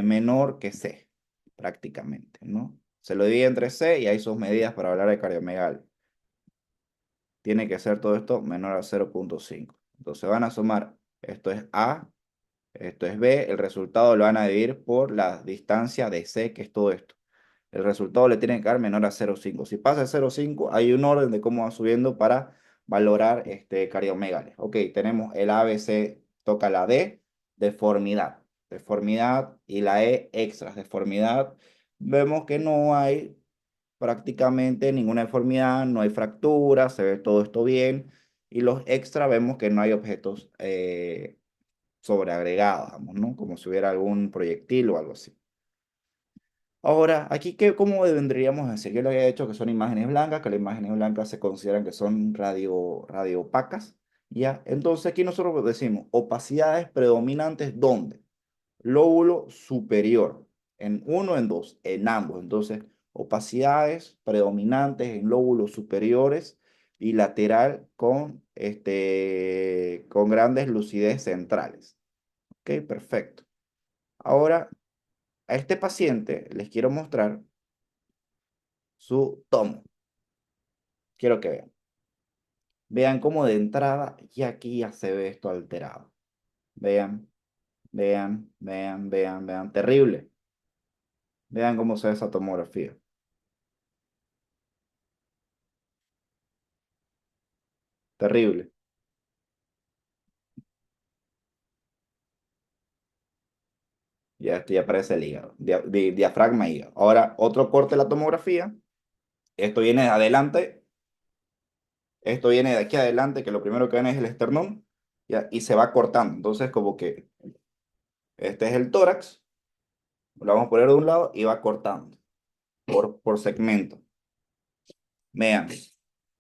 menor que C, prácticamente, ¿no? Se lo divide entre C y hay sus medidas para hablar de cardiomegalia. Tiene que ser todo esto menor a 0.5. Entonces van a sumar, esto es A, esto es B, el resultado lo van a dividir por la distancia de C, que es todo esto. El resultado le tiene que dar menor a 0,5. Si pasa de 0,5, hay un orden de cómo va subiendo para valorar cardiomegalia. Ok, tenemos el ABC, toca la D, deformidad. Deformidad y la E, extras. Deformidad, vemos que no hay prácticamente ninguna deformidad, no hay fracturas, se ve todo esto bien. Y los extras vemos que no hay objetos sobreagregados, vamos, ¿no? Como si hubiera algún proyectil o algo así. Ahora, aquí, ¿cómo vendríamos a decir? Yo le había dicho que son imágenes blancas, que las imágenes blancas se consideran que son opacas, ¿ya? Entonces aquí nosotros decimos opacidades predominantes, ¿dónde? Lóbulo superior, en uno, en dos, en ambos. Entonces, opacidades predominantes en lóbulos superiores y lateral con grandes lucidez centrales. Ok, perfecto. Ahora, a este paciente les quiero mostrar su tomo. Quiero que vean. Vean cómo de entrada y aquí ya se ve esto alterado. Vean, vean, vean, vean, vean. Terrible. Vean cómo se ve esa tomografía. Terrible. Ya esto ya parece el hígado. Diafragma hígado. Ahora, otro corte de la tomografía. Esto viene de adelante. Esto viene de aquí adelante, que lo primero que ven es el esternón. Ya, y se va cortando. Entonces, como que este es el tórax. Lo vamos a poner de un lado y va cortando por segmento. Vean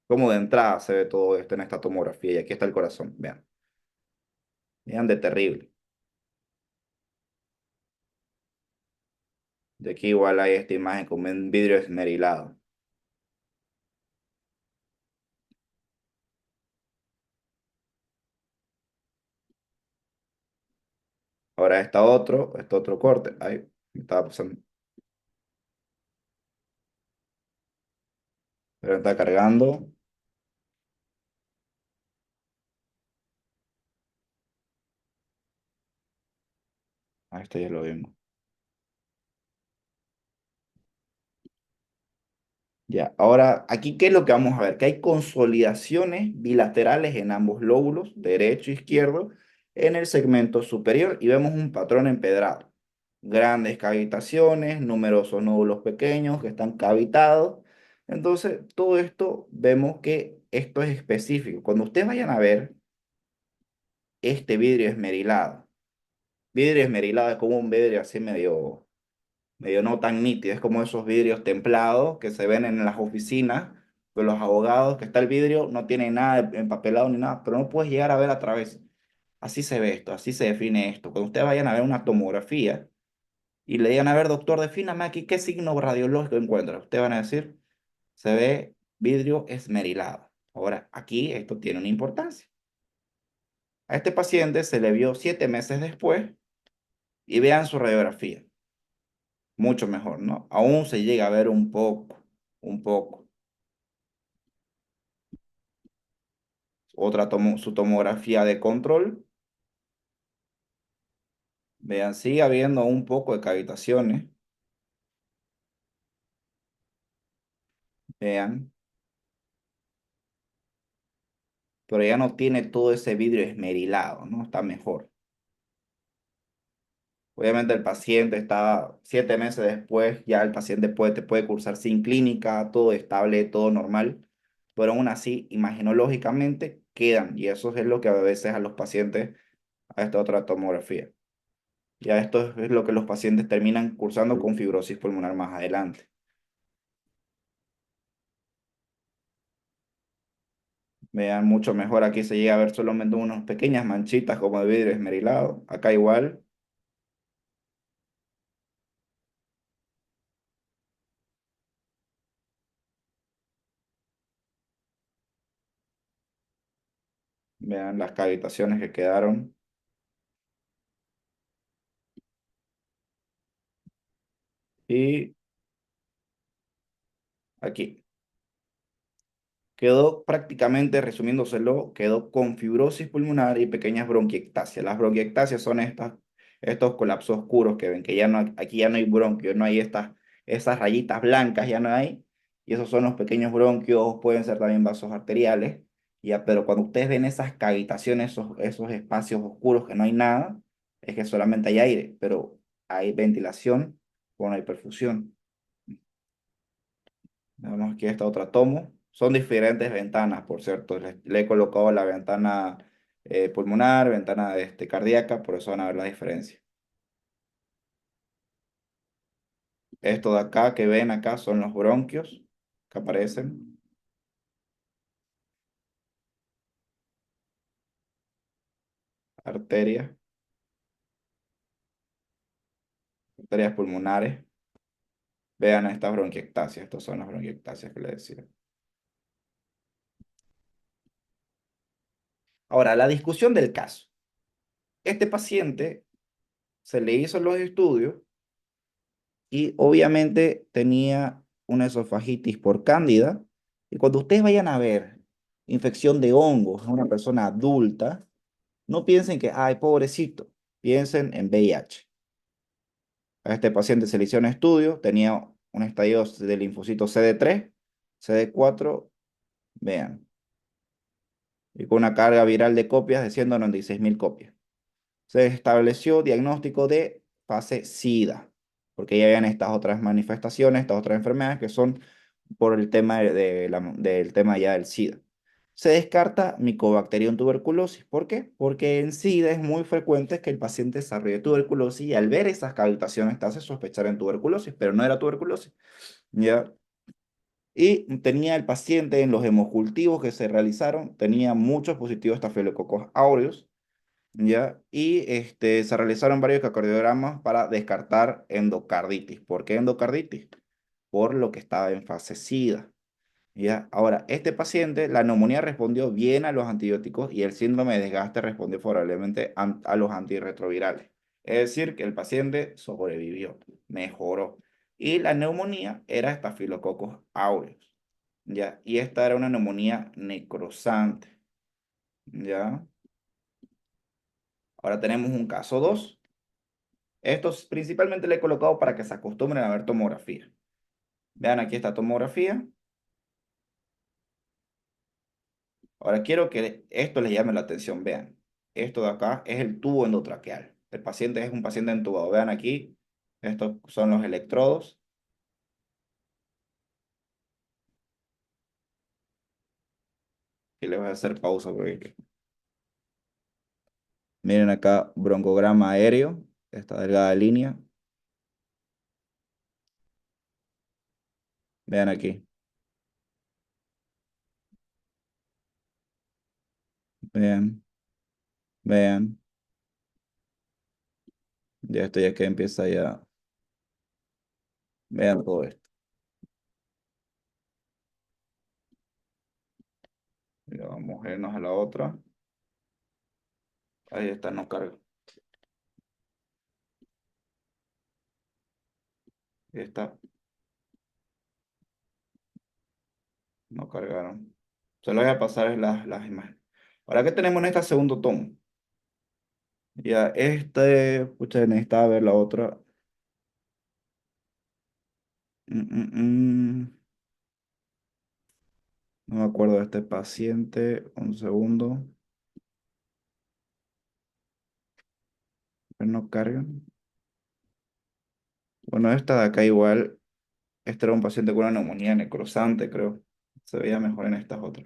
cómo de entrada se ve todo esto en esta tomografía. Y aquí está el corazón. Vean. Vean de terrible. De aquí igual hay esta imagen con un vidrio esmerilado. Ahora este otro corte. Ahí, me estaba pasando. Pero está cargando. Ah, esto ya lo vimos. Ya, ahora aquí, ¿qué es lo que vamos a ver? Que hay consolidaciones bilaterales en ambos lóbulos, derecho e izquierdo, en el segmento superior y vemos un patrón empedrado. Grandes cavitaciones, numerosos nódulos pequeños que están cavitados. Entonces, todo esto vemos que esto es específico. Cuando ustedes vayan a ver este vidrio esmerilado es como un vidrio así medio no tan nítido, es como esos vidrios templados que se ven en las oficinas de los abogados, que está el vidrio, no tiene nada de empapelado ni nada, pero no puedes llegar a ver a través. Así se ve esto, así se define esto. Cuando ustedes vayan a ver una tomografía y le digan, a ver, doctor, defíname aquí qué signo radiológico encuentra. Ustedes van a decir, se ve vidrio esmerilado. Ahora, aquí esto tiene una importancia. A este paciente se le vio 7 meses después y vean su radiografía. Mucho mejor, ¿no? Aún se llega a ver un poco, un poco. Su tomografía de control. Vean, sigue habiendo un poco de cavitaciones. Vean, pero ya no tiene todo ese vidrio esmerilado, ¿no? Está mejor. Obviamente el paciente está 7 meses después, ya el paciente te puede cursar sin clínica, todo estable, todo normal, pero aún así, imagenológicamente, quedan, y eso es lo que a veces a los pacientes, a esta otra tomografía. Ya esto es lo que los pacientes terminan cursando con fibrosis pulmonar más adelante. Vean, mucho mejor aquí se llega a ver solamente unas pequeñas manchitas como de vidrio esmerilado. Acá igual. Vean las cavitaciones que quedaron. Y aquí. Ok, quedó prácticamente, resumiéndoselo, quedó con fibrosis pulmonar y pequeñas bronquiectasias. Las bronquiectasias son estos colapsos oscuros que ven que ya no, aquí ya no hay bronquio, no hay esas rayitas blancas, ya no hay. Y esos son los pequeños bronquios, pueden ser también vasos arteriales. Ya, pero cuando ustedes ven esas cavitaciones, esos espacios oscuros que no hay nada, es que solamente hay aire, pero hay ventilación o no hay perfusión. Vemos aquí esta otra tomo. Son diferentes ventanas, por cierto. Le he colocado la ventana pulmonar, ventana cardíaca, por eso van a ver la diferencia. Esto de acá que ven acá son los bronquios que aparecen. Arterias, arterias pulmonares. Vean estas bronquiectasias. Estas son las bronquiectasias que les decía. Ahora, la discusión del caso. Este paciente se le hizo los estudios y obviamente tenía una esofagitis por cándida. Y cuando ustedes vayan a ver infección de hongos en una persona adulta, no piensen que, ay, pobrecito, piensen en VIH. A este paciente se le hicieron estudios, tenía un estadio de linfocitos CD3, CD4, vean, y con una carga viral de copias de 196.000 copias. Se estableció diagnóstico de fase SIDA, porque ya habían estas otras manifestaciones, estas otras enfermedades que son por el tema del tema ya del SIDA. Se descarta Mycobacterium tuberculosis. ¿Por qué? Porque en SIDA es muy frecuente que el paciente desarrolle tuberculosis y al ver esas cavitaciones te hace sospechar en tuberculosis, pero no era tuberculosis. ¿Ya? Y tenía el paciente en los hemocultivos que se realizaron, tenía muchos positivos Staphylococcus aureus, ¿ya? Y se realizaron varios ecocardiogramas para descartar endocarditis. ¿Por qué endocarditis? Por lo que estaba en fase SIDA, ¿ya? Ahora, este paciente, la neumonía respondió bien a los antibióticos y el síndrome de desgaste respondió favorablemente a los antirretrovirales. Es decir, que el paciente sobrevivió, mejoró. Y la neumonía era Staphylococcus aureus, ¿ya? Y esta era una neumonía necrosante, ¿ya? Ahora tenemos un caso 2. Estos principalmente le he colocado para que se acostumbren a ver tomografía. Vean aquí esta tomografía. Ahora quiero que esto les llame la atención. Vean, esto de acá es el tubo endotraqueal. El paciente es un paciente entubado. Vean aquí, estos son los electrodos. Y les voy a hacer pausa porque miren acá, broncograma aéreo, esta delgada línea. Vean aquí, vean, vean. Ya esto ya que empieza ya. Vean todo esto. Ya vamos a irnos a la otra. Ahí está, no carga. Esta no cargaron. Se lo voy a pasar las imágenes. Ahora que tenemos en esta segundo tomo. Ya, pucha, necesitaba ver la otra. Mm, mm, mm. No me acuerdo de este paciente. Un segundo. No cargan. Bueno, esta de acá igual. Este era un paciente con una neumonía necrosante, creo. Se veía mejor en estas otras.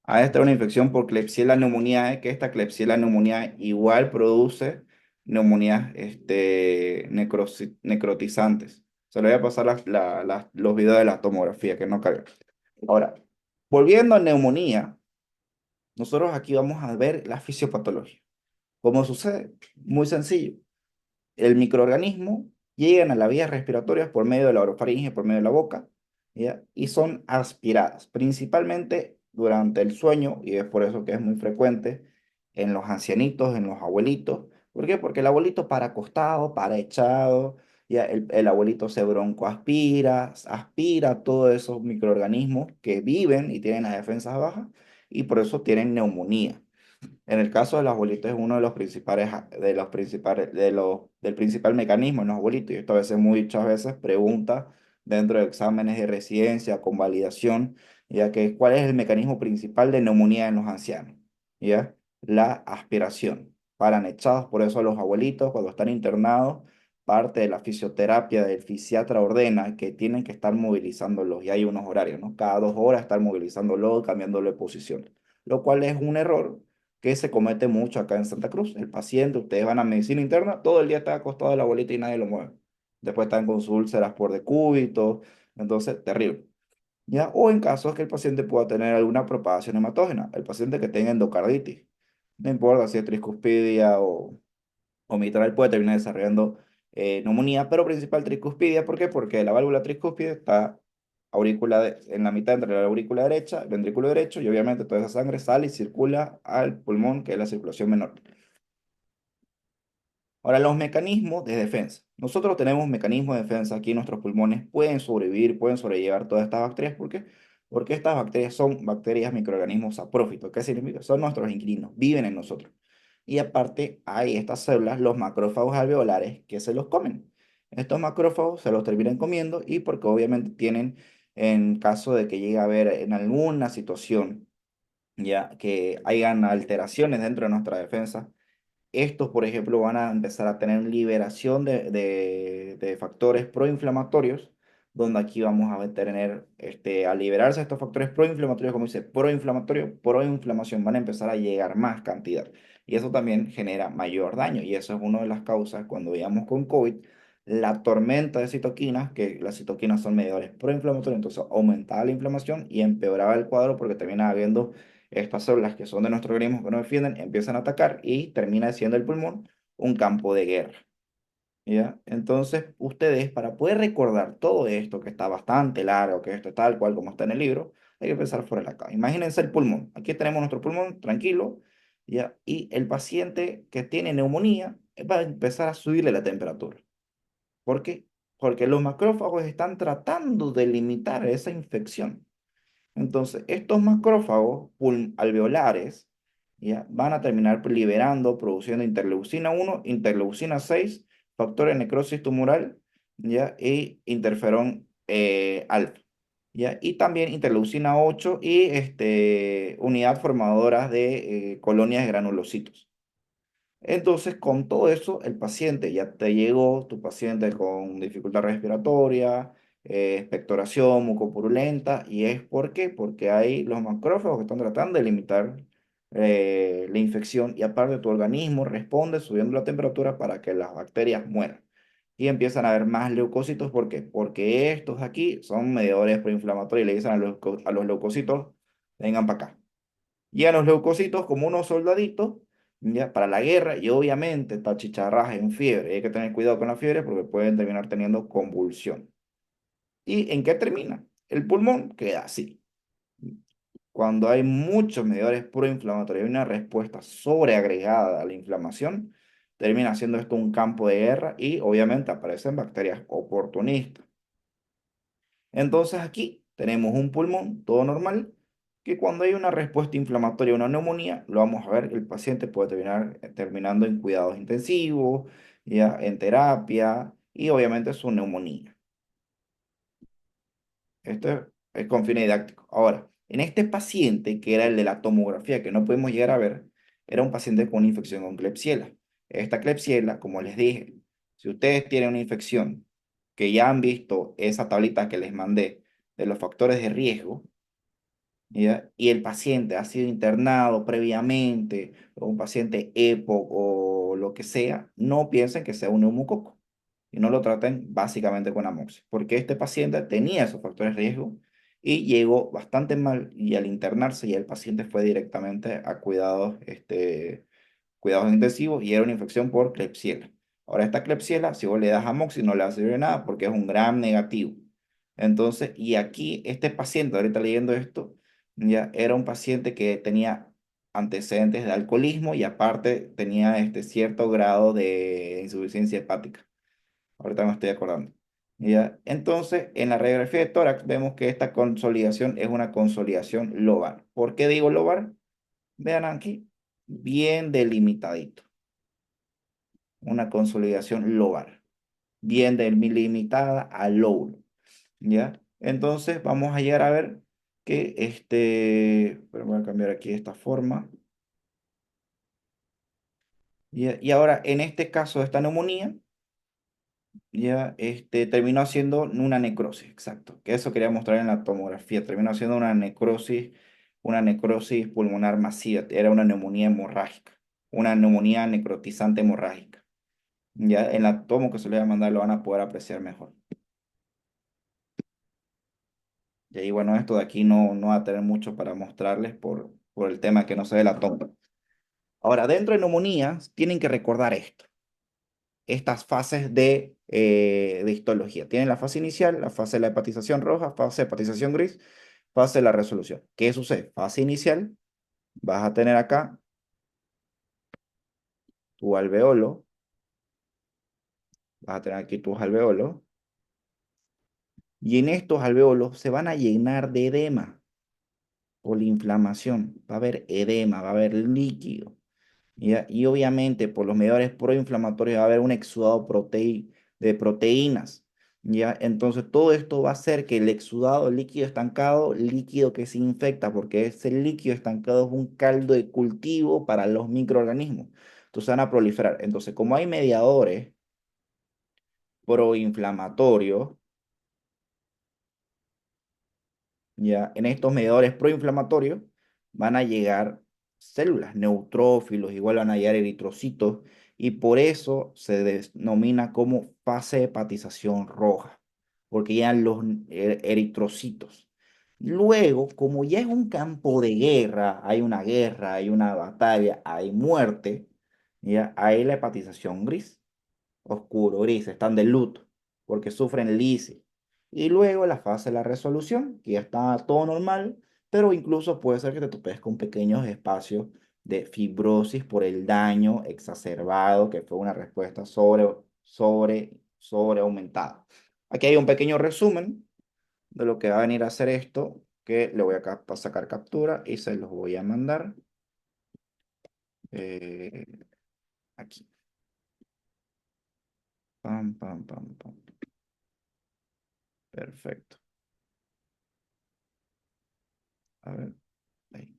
Esta era una infección por Klebsiella pneumoniae, que esta Klebsiella pneumoniae igual produce neumonías necrotizantes. Se le voy a pasar los videos de la tomografía que no cargan. Ahora, volviendo a neumonía, nosotros aquí vamos a ver la fisiopatología. ¿Cómo sucede? Muy sencillo. El microorganismo llegan a las vías respiratorias por medio de la orofaringe, por medio de la boca, ¿ya? Y son aspiradas, principalmente durante el sueño, y es por eso que es muy frecuente en los ancianitos, en los abuelitos. ¿Por qué? Porque el abuelito para acostado, para echado, Ya el abuelito se broncoaspira, aspira todos esos microorganismos que viven y tienen las defensas bajas y por eso tienen neumonía. En el caso de los abuelitos es uno del principal mecanismo en los abuelitos, y esto a veces, muchas veces pregunta dentro de exámenes de residencia con validación, ya que ¿cuál es el mecanismo principal de neumonía en los ancianos? ¿Ya? La aspiración. Paran echados, por eso los abuelitos cuando están internados, parte de la fisioterapia del fisiatra ordena que tienen que estar movilizándolos, y hay unos horarios, ¿no? Cada 2 horas estar movilizándolo, cambiándolo de posición, lo cual es un error que se comete mucho acá en Santa Cruz. El paciente, ustedes van a medicina interna, todo el día está acostado en la bolita y nadie lo mueve. Después están con sus úlceras por decúbito, entonces, terrible. ¿Ya? O en casos que el paciente pueda tener alguna propagación hematógena, el paciente que tenga endocarditis, no importa si es tricuspidia o mitral, puede terminar desarrollando neumonía, pero principal tricuspidia. ¿Por qué? Porque la válvula tricúspide está en la mitad entre la aurícula derecha, el ventrículo derecho, y obviamente toda esa sangre sale y circula al pulmón, que es la circulación menor. Ahora, los mecanismos de defensa. Nosotros tenemos mecanismos de defensa aquí en nuestros pulmones, pueden sobrevivir, pueden sobrellevar todas estas bacterias. ¿Por qué? Porque estas bacterias son bacterias, microorganismos saprófitos. ¿Qué significa? Son nuestros inquilinos, viven en nosotros. Y aparte hay estas células, los macrófagos alveolares, que se los comen. Estos macrófagos se los terminan comiendo y porque obviamente tienen, en caso de que llegue a haber en alguna situación, ya que hayan alteraciones dentro de nuestra defensa, estos, por ejemplo, van a empezar a tener liberación de factores proinflamatorios, donde aquí vamos a tener, al liberarse estos factores proinflamatorios, como dice, proinflamatorio, proinflamación, van a empezar a llegar más cantidad. Y eso también genera mayor daño. Y eso es una de las causas cuando veíamos con COVID, la tormenta de citoquinas, que las citoquinas son mediadores proinflamatorios, entonces aumentaba la inflamación y empeoraba el cuadro porque termina habiendo estas células que son de nuestro organismo que nos defienden, empiezan a atacar y termina siendo el pulmón un campo de guerra. ¿Ya? Entonces, ustedes, para poder recordar todo esto, que está bastante largo, que esto es tal cual como está en el libro, hay que pensar fuera de la caja. Imagínense el pulmón. Aquí tenemos nuestro pulmón, tranquilo, ¿ya? Y el paciente que tiene neumonía va a empezar a subirle la temperatura. ¿Por qué? Porque los macrófagos están tratando de limitar esa infección. Entonces, estos macrófagos alveolares, ¿ya? Van a terminar liberando, produciendo interleucina 1, interleucina 6, factor de necrosis tumoral, ¿ya? Y interferón alfa, ¿ya? Y también interleucina 8 y unidad formadora de colonias de granulocitos. Entonces, con todo eso, el paciente ya te llegó, tu paciente con dificultad respiratoria, expectoración mucopurulenta, ¿y es por qué? Porque hay los macrófagos que están tratando de limitar la infección y aparte tu organismo responde subiendo la temperatura para que las bacterias mueran. Y empiezan a haber más leucocitos, ¿por qué? Porque estos aquí son mediadores proinflamatorios y le dicen a los leucocitos, vengan para acá. Llegan los leucocitos como unos soldaditos, ya, para la guerra y obviamente está chicharraje en fiebre. Hay que tener cuidado con la fiebre porque pueden terminar teniendo convulsión. ¿Y en qué termina? El pulmón queda así. Cuando hay muchos mediadores proinflamatorios y una respuesta sobreagregada a la inflamación, termina siendo esto un campo de guerra y obviamente aparecen bacterias oportunistas. Entonces aquí tenemos un pulmón todo normal, que cuando hay una respuesta inflamatoria, una neumonía, lo vamos a ver, el paciente puede terminar terminando en cuidados intensivos, ya en terapia y obviamente su neumonía. Esto es con fines didácticos. Ahora, en este paciente, que era el de la tomografía, que no podemos llegar a ver, era un paciente con una infección con Klebsiella. Esta Klebsiella, como les dije, si ustedes tienen una infección, que ya han visto esa tablita que les mandé de los factores de riesgo, ¿ya? Y el paciente ha sido internado previamente, o un paciente EPOC o lo que sea, no piensen que sea un neumococo y no lo traten básicamente con amoxicilina, porque este paciente tenía esos factores de riesgo y llegó bastante mal y al internarse ya el paciente fue directamente a cuidados intensivos y era una infección por Klebsiella. Ahora esta Klebsiella, si vos le das amoxicilina no le va a servir de nada porque es un gram negativo. Entonces, y aquí este paciente, ahorita leyendo esto, ya era un paciente que tenía antecedentes de alcoholismo y aparte tenía cierto grado de insuficiencia hepática. Ahorita me estoy acordando. ¿Ya? Entonces, en la radiografía de tórax vemos que esta consolidación es una consolidación lobar. ¿Por qué digo lobar? Vean aquí, bien delimitadito. Una consolidación lobar, bien delimitada al lóbulo. ¿Ya? Entonces, vamos a llegar a ver que pero voy a cambiar aquí de esta forma. Y ahora, en este caso de esta neumonía, ya terminó siendo una necrosis, exacto. Que eso quería mostrar en la tomografía. Terminó siendo una necrosis pulmonar masiva. Era una neumonía hemorrágica, una neumonía necrotizante hemorrágica. Ya en la tomo que se le va a mandar lo van a poder apreciar mejor. Y ahí, bueno, esto de aquí no va a tener mucho para mostrarles por el tema que no se ve la toma. Ahora, dentro de neumonías, tienen que recordar estas fases de histología. Tienen la fase inicial, la fase de la hepatización roja, fase de hepatización gris, fase de la resolución. ¿Qué sucede? Fase inicial, vas a tener acá tu alveolo, vas a tener aquí tus alveolos, y en estos alveolos se van a llenar de edema por la inflamación. Va a haber edema, va a haber líquido. ¿Ya? Y obviamente por los mediadores proinflamatorios va a haber un exudado de proteínas. ¿Ya? Entonces todo esto va a hacer que el exudado, el líquido estancado, líquido que se infecta, porque ese líquido estancado es un caldo de cultivo para los microorganismos. Entonces van a proliferar. Entonces como hay mediadores proinflamatorios, ¿ya? En estos mediadores proinflamatorios van a llegar células, neutrófilos, igual van a llegar eritrocitos, y por eso se denomina como fase de hepatización roja, porque llegan los eritrocitos. Luego, como ya es un campo de guerra, hay una batalla, hay muerte, ¿ya? Hay la hepatización gris oscuro, gris, están de luto, porque sufren lisis. Y luego la fase de la resolución, que ya está todo normal, pero incluso puede ser que te topes con pequeños espacios de fibrosis por el daño exacerbado, que fue una respuesta sobre aumentada. Aquí hay un pequeño resumen de lo que va a venir a hacer esto, que le voy a sacar captura y se los voy a mandar eh, aquí. Pam, pam, pam, pam. Perfecto. A ver, ahí.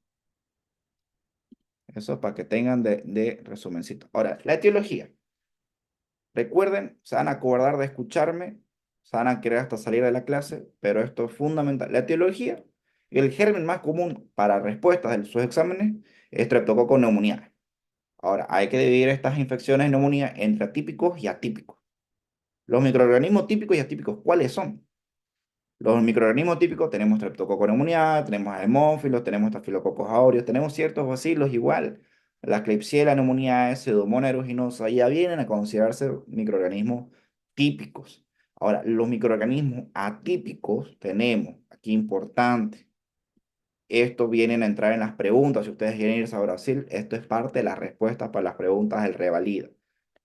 Eso para que tengan de resumencito. Ahora, la etiología. Recuerden, se van a acordar de escucharme, se van a querer hasta salir de la clase, pero esto es fundamental. La etiología, el germen más común para respuestas de sus exámenes es Streptococcus pneumoniae. Ahora, hay que dividir estas infecciones de neumonía entre atípicos y atípicos. Los microorganismos típicos y atípicos, ¿cuáles son? Los microorganismos típicos tenemos Streptococcus pneumoniae, tenemos Haemophilus, tenemos Staphylococcus aureus, tenemos ciertos bacilos igual. La Klebsiella pneumoniae, Pseudomonas aeruginosa, ya vienen a considerarse microorganismos típicos. Ahora, los microorganismos atípicos tenemos, aquí importante, estos vienen a entrar en las preguntas. Si ustedes quieren irse a Brasil, esto es parte de las respuestas para las preguntas del revalida.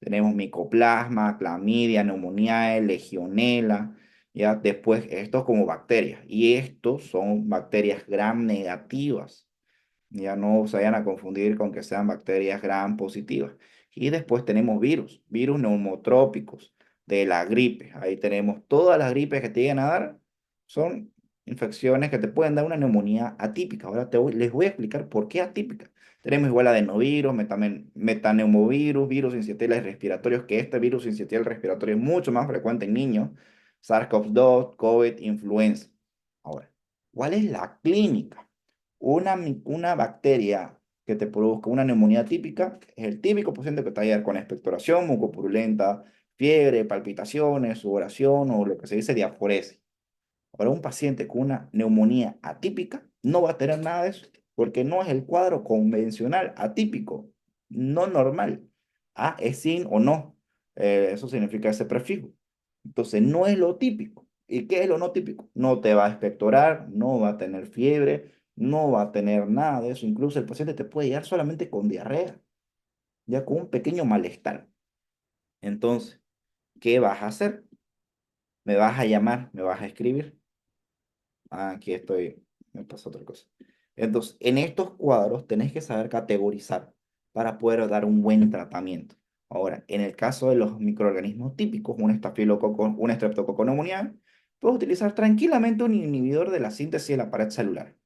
Tenemos micoplasma, clamidia, neumonía, legionela, ya después estos como bacterias. Y estos son bacterias gram negativas. Ya no se vayan a confundir con que sean bacterias gram positivas. Y después tenemos virus neumotrópicos de la gripe. Ahí tenemos todas las gripes que te llegan a dar. Son infecciones que te pueden dar una neumonía atípica. Ahora les voy a explicar por qué atípica. Tenemos igual adenovirus, metaneumovirus, virus sincitiales respiratorios, que este virus sincitial respiratorio es mucho más frecuente en niños. SARS-CoV-2, COVID, influenza. Ahora, ¿cuál es la clínica? Una bacteria que te produzca una neumonía típica es el típico paciente que está ahí con expectoración mucopurulenta, fiebre, palpitaciones, sudoración o lo que se dice diaforesis. Ahora, un paciente con una neumonía atípica no va a tener nada de eso, porque no es el cuadro convencional, atípico, no normal. Ah, es sin o no. Eso significa ese prefijo. Entonces, no es lo típico. ¿Y qué es lo no típico? No te va a expectorar, no va a tener fiebre, no va a tener nada de eso. Incluso el paciente te puede llegar solamente con diarrea, ya con un pequeño malestar. Entonces, ¿qué vas a hacer? Me vas a llamar, me vas a escribir. Ah, aquí estoy, me pasó otra cosa. Entonces, en estos cuadros tenés que saber categorizar para poder dar un buen tratamiento. Ahora, en el caso de los microorganismos típicos, un estafilococo, un Streptococcus pneumoniae, puedes utilizar tranquilamente un inhibidor de la síntesis de la pared celular.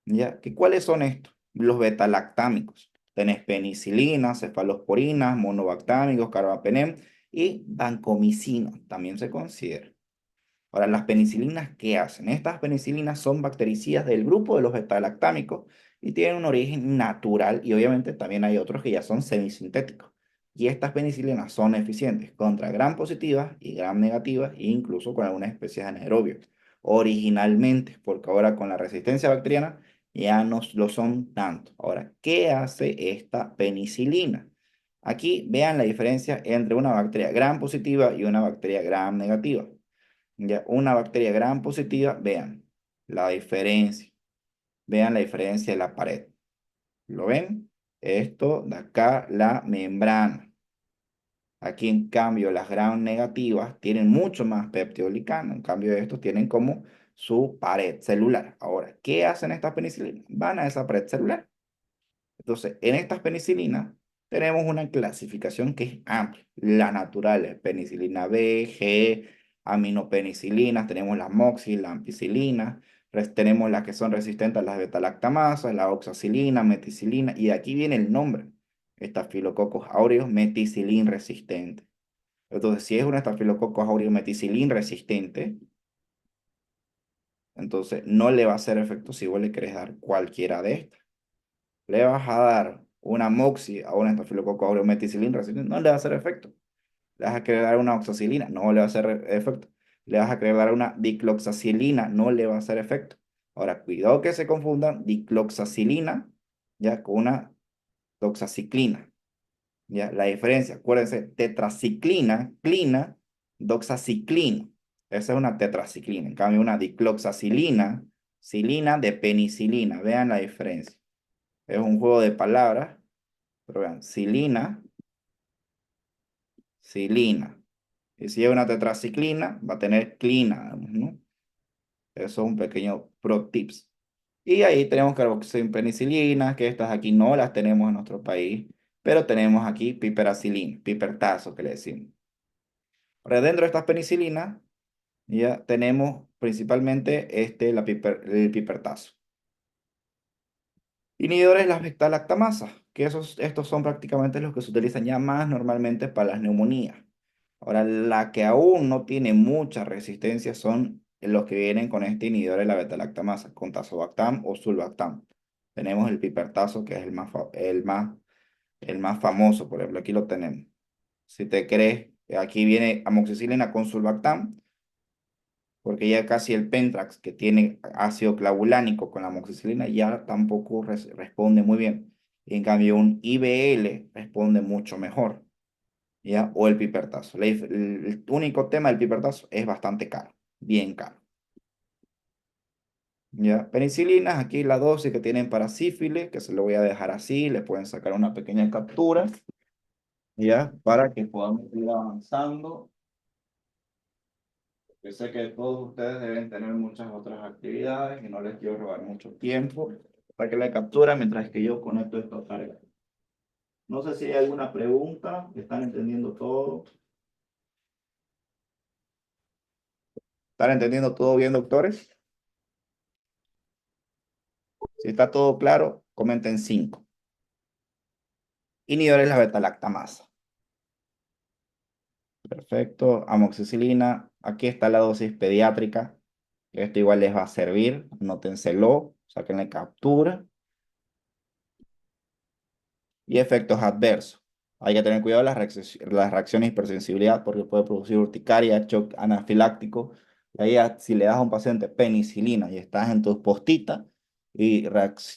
¿Ya? ¿Cuáles son estos? Los betalactámicos. Tenés penicilina, cefalosporinas, monobactámicos, carbapenem y vancomicina, también se considera. Ahora, las penicilinas, ¿qué hacen? Estas penicilinas son bactericidas del grupo de los betalactámicos y tienen un origen natural y obviamente también hay otros que ya son semisintéticos. Y estas penicilinas son eficientes contra gram positivas y gram negativas e incluso con algunas especies de anaerobios. Originalmente, porque ahora con la resistencia bacteriana ya no lo son tanto. Ahora, ¿qué hace esta penicilina? Aquí vean la diferencia entre una bacteria gram positiva y una bacteria gram negativa. Ya, una bacteria gram positiva, la diferencia. Vean la diferencia de la pared. ¿Lo ven? Esto de acá, la membrana. Aquí, en cambio, las gram negativas tienen mucho más peptidoglicano. En cambio, estos tienen como su pared celular. Ahora, ¿qué hacen estas penicilinas? Van a esa pared celular. Entonces, en estas penicilinas tenemos una clasificación que es amplia. Las naturales, penicilina B, G, aminopenicilinas, tenemos la moxi, la ampicilina, tenemos las que son resistentes a las betalactamasas, la oxacilina, meticilina, y aquí viene el nombre, Staphylococcus aureus meticilin resistente. Entonces, si es un Staphylococcus aureus meticilin resistente, entonces no le va a hacer efecto si vos le querés dar cualquiera de estas. Le vas a dar una moxi a un estafilococo aureus meticilin resistente, no le va a hacer efecto. Le vas a querer dar una oxacilina, no le va a hacer efecto. Le vas a querer dar una dicloxacilina, no le va a hacer efecto. Ahora, cuidado que se confundan dicloxacilina ya con una doxaciclina. Ya, la diferencia, acuérdense, tetraciclina, clina, doxaciclina. Esa es una tetraciclina. En cambio, una dicloxacilina, silina de penicilina. Vean la diferencia. Es un juego de palabras, pero vean, silina, silina. Y si es una tetraciclina, va a tener clina, ¿no? Eso es un pequeño pro tips. Y ahí tenemos carboxipenicilina, que estas aquí no las tenemos en nuestro país, pero tenemos aquí piperacilina, pipertazo que le decimos. Ahora, dentro de estas penicilinas, ya tenemos principalmente el pipertazo. Inhibidores de las beta-lactamasas, que estos son prácticamente los que se utilizan ya más normalmente para las neumonías. Ahora, la que aún no tiene mucha resistencia son los que vienen con este inhibidor de la beta-lactamasa, con tazobactam o sulbactam. Tenemos el pipertazo, que es el más famoso, por ejemplo, aquí lo tenemos. Si te crees, aquí viene amoxicilina con sulbactam, porque ya casi el Pentrax, que tiene ácido clavulánico con la amoxicilina, ya tampoco responde muy bien. Y en cambio, un IBL responde mucho mejor, ¿ya? O el pipertazo. El único tema del pipertazo es bastante caro, bien caro. ¿Ya? Penicilinas, aquí la dosis que tienen para sífilis, que se lo voy a dejar así, le pueden sacar una pequeña captura, ¿ya? Para que podamos ir avanzando. Yo sé que todos ustedes deben tener muchas otras actividades y no les quiero robar mucho tiempo para que la captura mientras que yo conecto esta carga. No sé si hay alguna pregunta, ¿están entendiendo todo? ¿Están entendiendo todo bien, doctores? Si está todo claro, comenten 5. Inhibidores de la beta-lactamasa. Perfecto. Amoxicilina. Aquí está la dosis pediátrica. Esto igual les va a servir. Anótenselo. Sáquenle captura. Y efectos adversos. Hay que tener cuidado las reacciones de hipersensibilidad porque puede producir urticaria, shock anafiláctico. Y ahí si le das a un paciente penicilina y estás en tus postitas y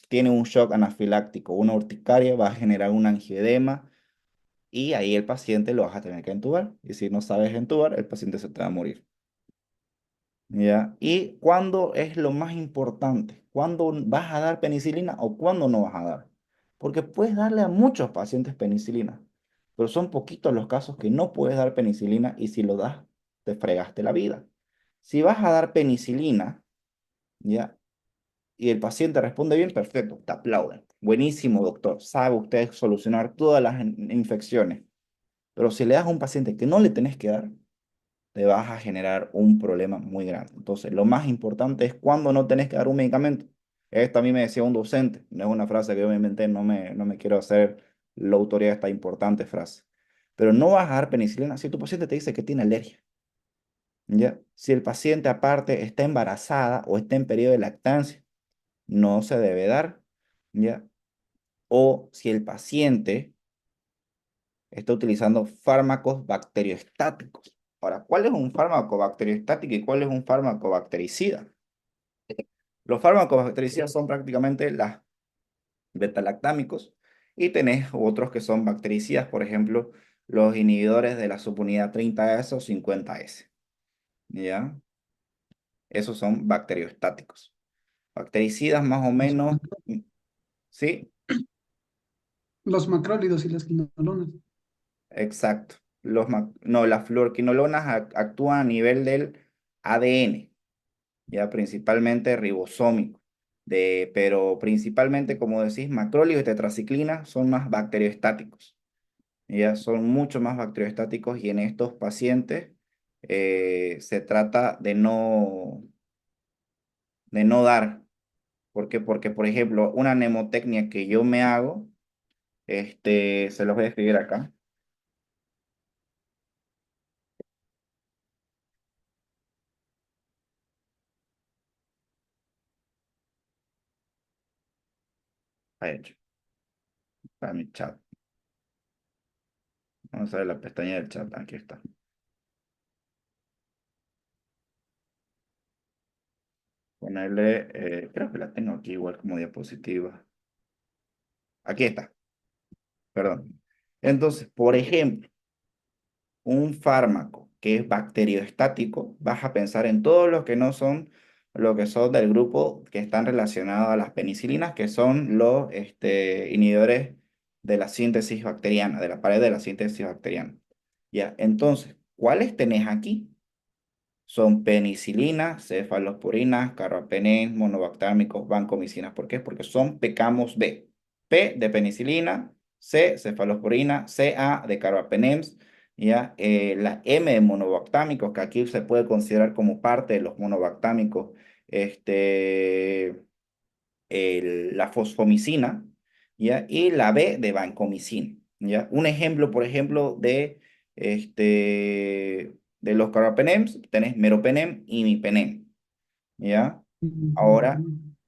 tiene un shock anafiláctico, una urticaria, va a generar un angioedema y ahí el paciente lo vas a tener que entubar. Y si no sabes entubar, el paciente se te va a morir. ¿Ya? ¿Y cuándo es lo más importante? ¿Cuándo vas a dar penicilina o cuándo no vas a dar? Porque puedes darle a muchos pacientes penicilina, pero son poquitos los casos que no puedes dar penicilina y si lo das, te fregaste la vida. Si vas a dar penicilina, ¿ya? Y el paciente responde bien, perfecto, te aplauden. Buenísimo, doctor. Sabe usted solucionar todas las infecciones. Pero si le das a un paciente que no le tenés que dar, te vas a generar un problema muy grande. Entonces, lo más importante es cuando no tenés que dar un medicamento. Esto a mí me decía un docente, no es una frase que yo me inventé, no me quiero hacer la autoría de esta importante frase. Pero no vas a dar penicilina si tu paciente te dice que tiene alergia. ¿Ya? Si el paciente aparte está embarazada o está en periodo de lactancia, no se debe dar. ¿Ya? O si el paciente está utilizando fármacos bacteriostáticos. Ahora, ¿cuál es un fármaco bacteriostático y cuál es un fármaco bactericida? Los fármacos bactericidas son prácticamente las betalactámicos y tenés otros que son bactericidas, por ejemplo, los inhibidores de la subunidad 30S o 50S. ¿Ya? Esos son bacteriostáticos. Bactericidas más o Los, menos, ¿sí? los macrólidos y las quinolonas. Exacto. No, las fluoroquinolonas actúan a nivel del ADN, ya principalmente ribosómico, pero principalmente, como decís, macrólidos y tetraciclina son más bacteriostáticos, ya son mucho más bacteriostáticos y en estos pacientes se trata de no dar. ¿Por qué? Porque, por ejemplo, una mnemotecnia que yo me hago, se los voy a escribir acá. Ha hecho, para mi chat. Vamos a ver la pestaña del chat, aquí está. Ponerle, creo que la tengo aquí igual como diapositiva. Aquí está, perdón. Entonces, por ejemplo, un fármaco que es bacteriostático, vas a pensar en todos los que no son, lo que son del grupo que están relacionados a las penicilinas, que son los inhibidores de la síntesis bacteriana, de la pared de la síntesis bacteriana. Ya, entonces, ¿cuáles tenés aquí? Son penicilina, cefalosporina, carbapenem, monobactámicos, vancomicinas. ¿Por qué? Porque son PKMOS B. P de penicilina, C, cefalosporina, CA de carbapenems, ¿ya? La M de monobactámicos, que aquí se puede considerar como parte de los monobactámicos, la fosfomicina, ¿ya? Y la B de vancomicina, ¿ya? Un ejemplo, por ejemplo, de los carbapenems, tenés meropenem y imipenem, ¿ya? Ahora,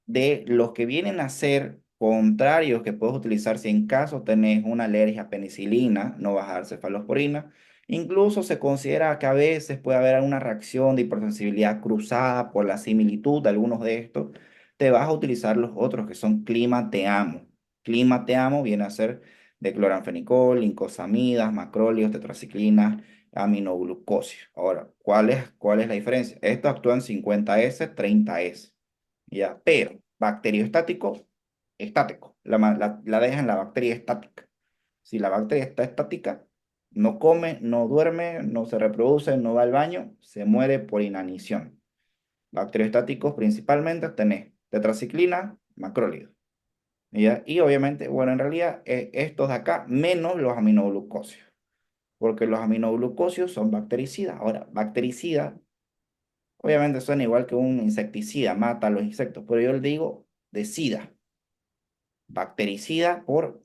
de los que vienen a ser contrarios que puedes utilizar si en caso tenés una alergia a penicilina, no vas a dar cefalosporina. Incluso se considera que a veces puede haber alguna reacción de hipersensibilidad cruzada por la similitud de algunos de estos. Te vas a utilizar los otros que son clima te amo. Clima te amo viene a ser de cloranfenicol, lincosamidas, macrólidos, tetraciclinas, aminoglucosio. Ahora, ¿cuál es la diferencia? Estos actúan 50S, 30S. ¿Ya? Pero bacteriostático, estático. La dejan la bacteria estática. Si la bacteria está estática, no come, no duerme, no se reproduce, no va al baño, se muere por inanición. Bacteriostáticos principalmente tenés tetraciclina, macrólidos. ¿Ya? Y obviamente, bueno, en realidad estos de acá menos los aminoglucósidos, porque los aminoglucósidos son bactericidas. Ahora, bactericida obviamente suena igual que un insecticida, mata a los insectos, pero yo le digo de sida, bactericida por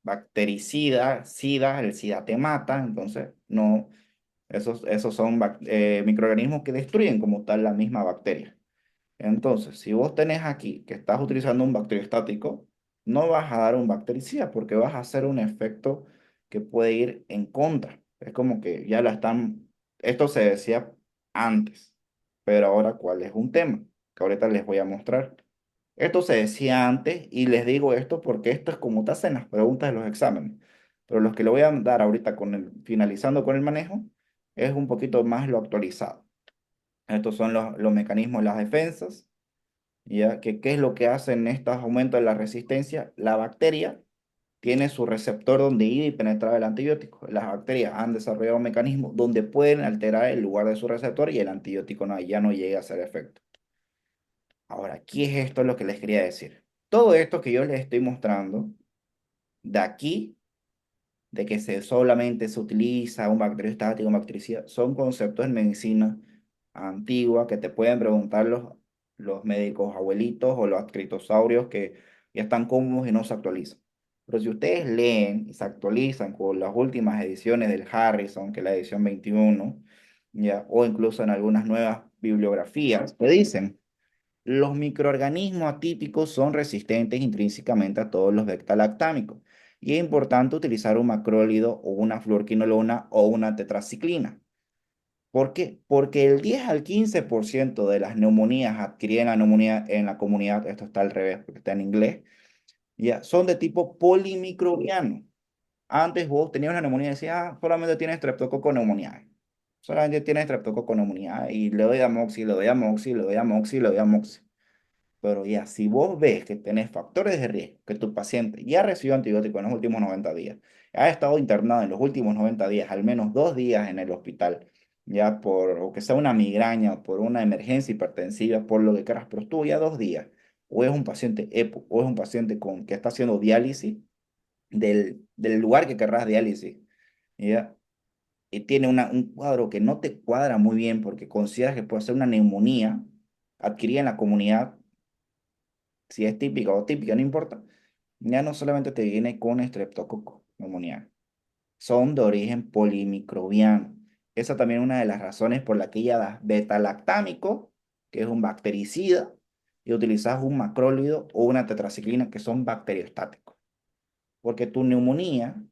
bactericida, sida, el sida te mata, entonces no, esos son microorganismos que destruyen como tal la misma bacteria. Entonces, si vos tenés aquí que estás utilizando un bacteriostático, no vas a dar un bactericida porque vas a hacer un efecto que puede ir en contra. Es como que ya la están, esto se decía antes, pero ahora ¿cuál es un tema? Que ahorita les voy a mostrar. Esto se decía antes y les digo esto porque esto es como te hacen las preguntas de los exámenes. Pero los que le voy a dar ahorita finalizando con el manejo es un poquito más lo actualizado. Estos son los mecanismos, las defensas, ¿ya? ¿Qué es lo que hacen estos aumentos de la resistencia? La bacteria tiene su receptor donde ir y penetrar el antibiótico. Las bacterias han desarrollado un mecanismo donde pueden alterar el lugar de su receptor y el antibiótico no, ya no llega a hacer efecto. Ahora, aquí es esto lo que les quería decir. Todo esto que yo les estoy mostrando, de aquí, de que solamente se utiliza un bacteriostático, un bactericida, son conceptos en medicina antigua que te pueden preguntar los médicos abuelitos o los critosaurios que ya están cómodos y no se actualizan. Pero si ustedes leen y se actualizan con las últimas ediciones del Harrison, que es la edición 21, ya, o incluso en algunas nuevas bibliografías, te dicen los microorganismos atípicos son resistentes intrínsecamente a todos los beta-lactámicos y es importante utilizar un macrólido o una fluorquinolona o una tetraciclina. ¿Por qué? Porque el 10 al 15% de las neumonías adquiridas en la neumonía en la comunidad, esto está al revés porque está en inglés, ya, son de tipo polimicrobiano. Antes vos tenías una neumonía y decías, ah, solamente tienes streptococo neumoniae. Solamente tienes streptococo neumoniae y le doy amoxi, le doy amoxi, le doy amoxi, le doy amoxi. Pero ya, si vos ves que tenés factores de riesgo, que tu paciente ya recibió antibiótico en los últimos 90 días, ha estado internado en los últimos 90 días, al menos 2 días en el hospital, ya por, o que sea una migraña o por una emergencia hipertensiva, por lo que quieras, pero estuvo ya 2 días, o es un paciente EPO, o es un paciente que está haciendo diálisis del lugar que querrás diálisis, ya, y tiene un cuadro que no te cuadra muy bien porque consideras que puede ser una neumonía adquirida en la comunidad, si es típica o típica, no importa, ya no solamente te viene con estreptococo neumonía, son de origen polimicrobiano. Esa también es una de las razones por la que ella da beta-lactámico, que es un bactericida, y utilizas un macrólido o una tetraciclina, que son bacteriostáticos. Porque tu neumonía,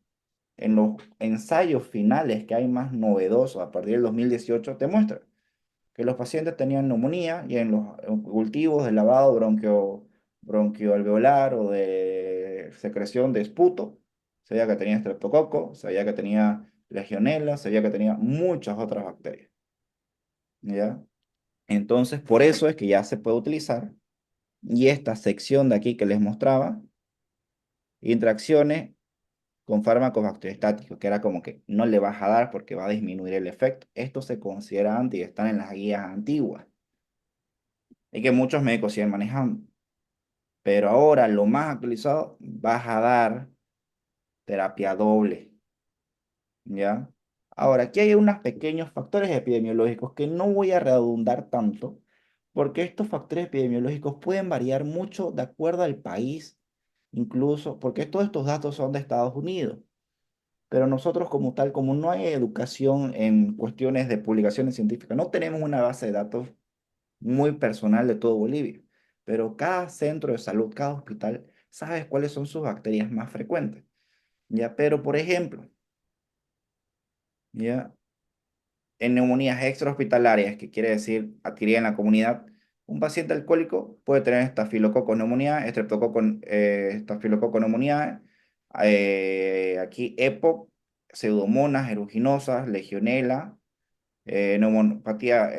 en los ensayos finales que hay más novedosos a partir del 2018, te muestra que los pacientes tenían neumonía y en los cultivos de lavado bronquioalveolar o de secreción de esputo, se veía que tenía estreptococo, se veía que tenía legionela, se veía que tenía muchas otras bacterias, ¿ya? Entonces, por eso es que ya se puede utilizar. Y esta sección de aquí que les mostraba, interacciones con fármacos bacteriostáticos, que era como que no le vas a dar porque va a disminuir el efecto. Esto se considera anti y están en las guías antiguas y que muchos médicos siguen manejando. Pero ahora lo más actualizado, vas a dar terapia doble, ¿ya? Ahora, aquí hay unos pequeños factores epidemiológicos que no voy a redundar tanto, porque estos factores epidemiológicos pueden variar mucho de acuerdo al país, incluso, porque todos estos datos son de Estados Unidos. Pero nosotros como tal, como no hay educación en cuestiones de publicaciones científicas, no tenemos una base de datos muy personal de todo Bolivia, pero cada centro de salud, cada hospital, sabe cuáles son sus bacterias más frecuentes. Ya, pero por ejemplo, ya en neumonías extrahospitalarias, que quiere decir adquirida en la comunidad, un paciente alcohólico puede tener estafilococo neumoniae, estafilococo neumoniae, aquí EPOC, pseudomonas aeruginosa, legionela, neumopatía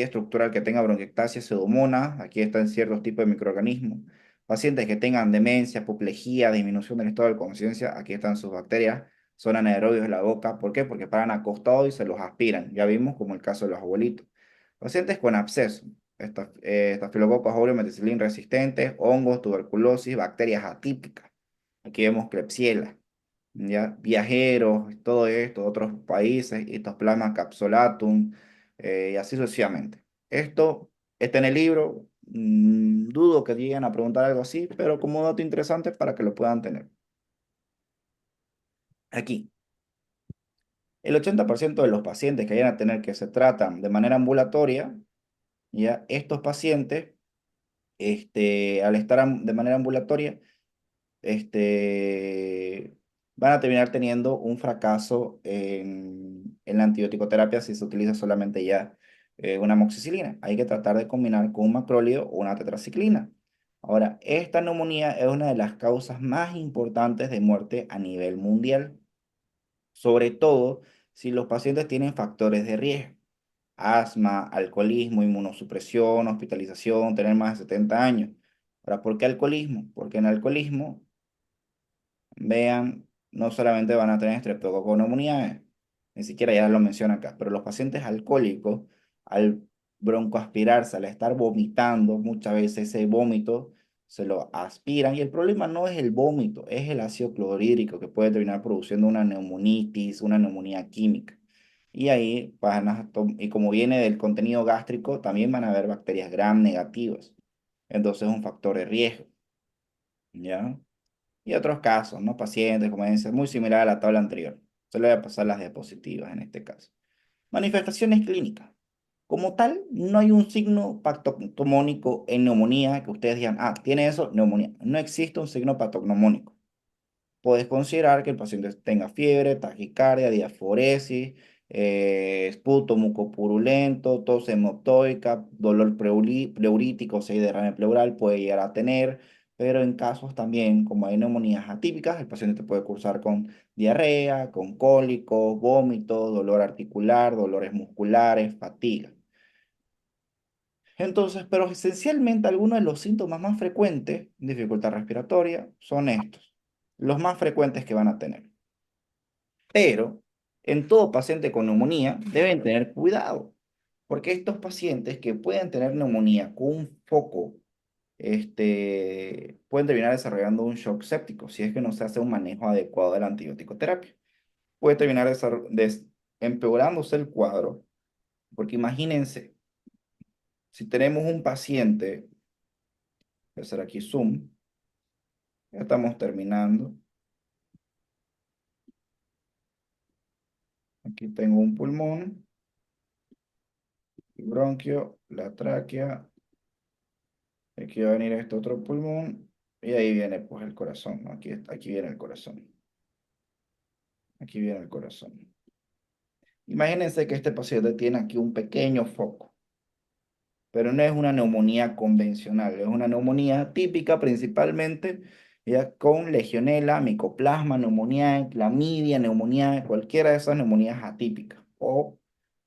estructural que tenga bronquiectasia, pseudomonas, aquí están ciertos tipos de microorganismos. Pacientes que tengan demencia, apoplejía, disminución del estado de conciencia, aquí están sus bacterias, son anaerobios de la boca. ¿Por qué? Porque paran acostados y se los aspiran. Ya vimos como el caso de los abuelitos. Pacientes con absceso, estafilococos aureus meticilin resistentes, hongos, tuberculosis, bacterias atípicas. Aquí vemos Klebsiella, ¿ya? Viajeros, todo esto, otros países, Histoplasma capsulatum, y así sucesivamente. Esto está en el libro, dudo que lleguen a preguntar algo así, pero como dato interesante para que lo puedan tener. Aquí, el 80% de los pacientes que vayan a tener que se tratan de manera ambulatoria, ya estos pacientes, al estar de manera ambulatoria, van a terminar teniendo un fracaso en la antibiótico-terapia si se utiliza solamente ya una amoxicilina. Hay que tratar de combinar con un macrólido o una tetraciclina. Ahora, esta neumonía es una de las causas más importantes de muerte a nivel mundial, sobre todo si los pacientes tienen factores de riesgo: asma, alcoholismo, inmunosupresión, hospitalización, tener más de 70 años. Ahora, ¿por qué alcoholismo? Porque en alcoholismo vean, no solamente van a tener estreptococo neumonía, ni siquiera ya lo menciona acá, pero los pacientes alcohólicos, al broncoaspirarse, al estar vomitando, muchas veces ese vómito se lo aspiran y el problema no es el vómito, es el ácido clorhídrico que puede terminar produciendo una neumonitis, una neumonía química. Y ahí y como viene del contenido gástrico, también van a haber bacterias gram negativas. Entonces es un factor de riesgo, ¿ya? Y otros casos, ¿no? Pacientes, como dicen, muy similar a la tabla anterior. Se le voy a pasar las diapositivas en este caso. Manifestaciones clínicas. Como tal, no hay un signo patognomónico en neumonía que ustedes digan, ah, tiene eso, neumonía. No existe un signo patognomónico. Puedes considerar que el paciente tenga fiebre, taquicardia, diaforesis, esputo mucopurulento, tos hemoptóica, dolor pleurítico, o sea, derrame pleural puede llegar a tener, pero en casos también, como hay neumonías atípicas, el paciente te puede cursar con diarrea, con cólicos, vómitos, dolor articular, dolores musculares, fatiga. Entonces, pero esencialmente algunos de los síntomas más frecuentes, dificultad respiratoria, son estos, los más frecuentes que van a tener. Pero en todo paciente con neumonía deben tener cuidado, porque estos pacientes que pueden tener neumonía con un foco, pueden terminar desarrollando un shock séptico si es que no se hace un manejo adecuado de la antibioticoterapia. Puede terminar empeorándose el cuadro, porque imagínense, si tenemos un paciente, voy a hacer aquí zoom, ya estamos terminando. Aquí tengo un pulmón, el bronquio, la tráquea. Aquí va a venir este otro pulmón y ahí viene pues el corazón, ¿no? Aquí viene el corazón. Aquí viene el corazón. Imagínense que este paciente tiene aquí un pequeño foco, pero no es una neumonía convencional, es una neumonía típica principalmente ya con legionela, micoplasma, neumonía, clamidia, neumonía, cualquiera de esas neumonías atípicas.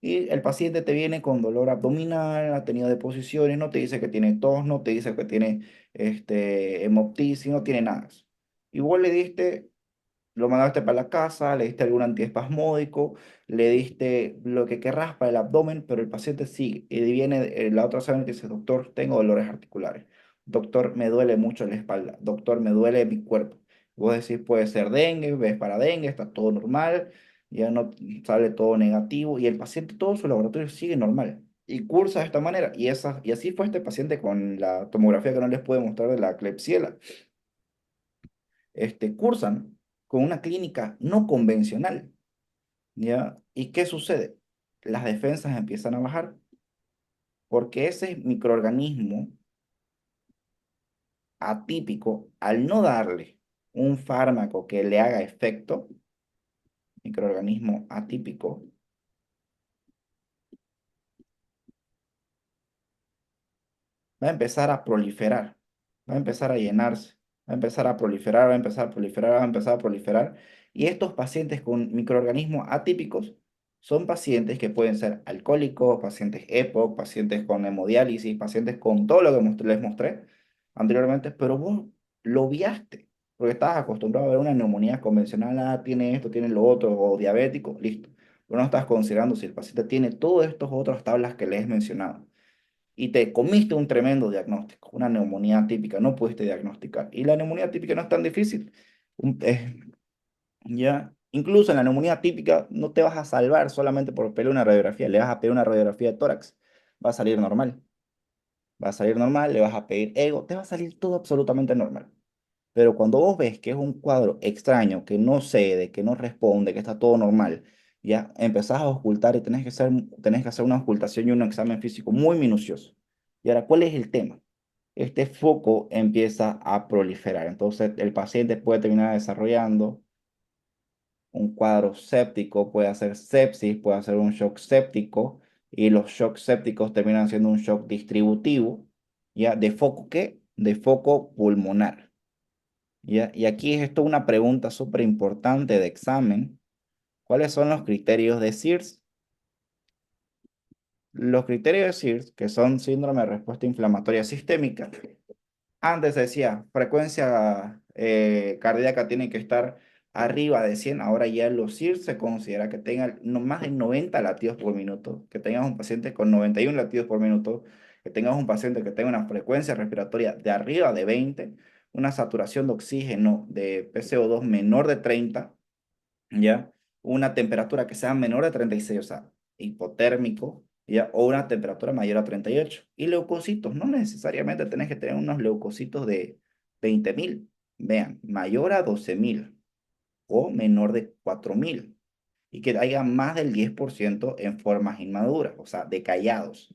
Y el paciente te viene con dolor abdominal, ha tenido deposiciones, no te dice que tiene tos, no te dice que tiene hemoptisis, no tiene nada de eso. Igual le diste, lo mandaste para la casa, le diste algún antiespasmódico, le diste lo que querrás para el abdomen, pero el paciente sigue. Y viene la otra semana y te dice, doctor, tengo dolores articulares. Doctor, me duele mucho la espalda. Doctor, me duele mi cuerpo. Vos decís, puede ser dengue, ves para dengue, está todo normal, ya no sale todo negativo y el paciente, todo su laboratorio sigue normal. Y cursa de esta manera. Y así fue este paciente con la tomografía que no les pude mostrar de la Klebsiella. Cursan con una clínica no convencional, ¿ya? ¿Y qué sucede? Las defensas empiezan a bajar porque ese microorganismo atípico, al no darle un fármaco que le haga efecto, microorganismo atípico, va a empezar a proliferar, va a empezar a llenarse, va a empezar a proliferar, va a empezar a proliferar, va a empezar a proliferar. Y estos pacientes con microorganismos atípicos son pacientes que pueden ser alcohólicos, pacientes EPOC, pacientes con hemodiálisis, pacientes con todo lo que les mostré anteriormente, pero vos lo obviaste, porque estabas acostumbrado a ver una neumonía convencional, ah, tiene esto, tiene lo otro, o diabético, listo. Pero no estás considerando si el paciente tiene todas estas otras tablas que les he mencionado y te comiste un tremendo diagnóstico, una neumonía típica, no pudiste diagnosticar. Y la neumonía típica no es tan difícil. Ya, incluso en la neumonía típica no te vas a salvar solamente por pedir una radiografía, le vas a pedir una radiografía de tórax, va a salir normal. Va a salir normal, le vas a pedir ego, te va a salir todo absolutamente normal. Pero cuando vos ves que es un cuadro extraño, que no cede, que no responde, que está todo normal, ya empezás a ocultar y tenés que hacer una ocultación y un examen físico muy minucioso. Y ahora, ¿cuál es el tema? Este foco empieza a proliferar. Entonces, el paciente puede terminar desarrollando un cuadro séptico, puede hacer sepsis, puede hacer un shock séptico, y los shocks sépticos terminan siendo un shock distributivo, ¿ya? ¿De foco qué? De foco pulmonar. ¿Ya? Y aquí es esto una pregunta súper importante de examen. ¿Cuáles son los criterios de SIRS? Los criterios de SIRS, que son síndrome de respuesta inflamatoria sistémica, antes decía frecuencia cardíaca tiene que estar arriba de 100. Ahora ya los CIR se considera que tenga no más de 90 latidos por minuto, que tengas un paciente con 91 latidos por minuto, que tengas un paciente que tenga una frecuencia respiratoria de arriba de 20, una saturación de oxígeno de PCO2 menor de 30, ¿ya? Una temperatura que sea menor de 36, o sea, hipotérmico, ¿ya? O una temperatura mayor a 38. Y leucocitos, no necesariamente tenés que tener unos leucocitos de 20.000, vean, mayor a 12.000 o menor de 4.000. Y que haya más del 10% en formas inmaduras, o sea, decallados.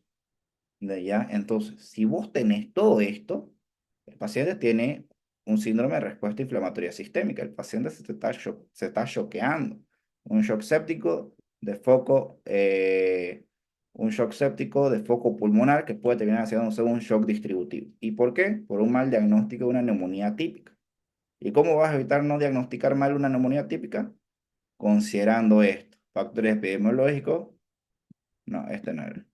¿Ya? Entonces, si vos tenés todo esto, el paciente tiene un síndrome de respuesta inflamatoria sistémica. El paciente se está choqueando. Un shock séptico de foco, un shock séptico de foco pulmonar que puede terminar haciéndose un shock distributivo. ¿Y por qué? Por un mal diagnóstico de una neumonía típica. ¿Y cómo vas a evitar no diagnosticar mal una neumonía típica? Considerando esto. Factores epidemiológicos. No, este no era.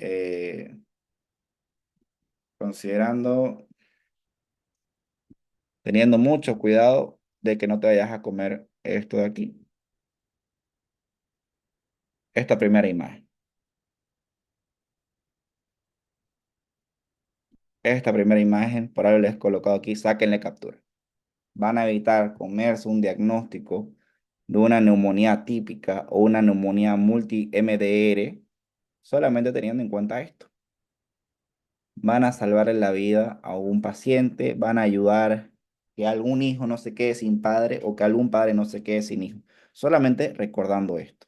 Eh, considerando teniendo mucho cuidado de que no te vayas a comer esto de aquí. Esta primera imagen. Esta primera imagen, por algo les he colocado aquí, sáquenle captura. Van a evitar comerse un diagnóstico de una neumonía típica o una neumonía multi-MDR solamente teniendo en cuenta esto. Van a salvarle la vida a un paciente, van a ayudar que algún hijo no se quede sin padre o que algún padre no se quede sin hijo. Solamente recordando esto.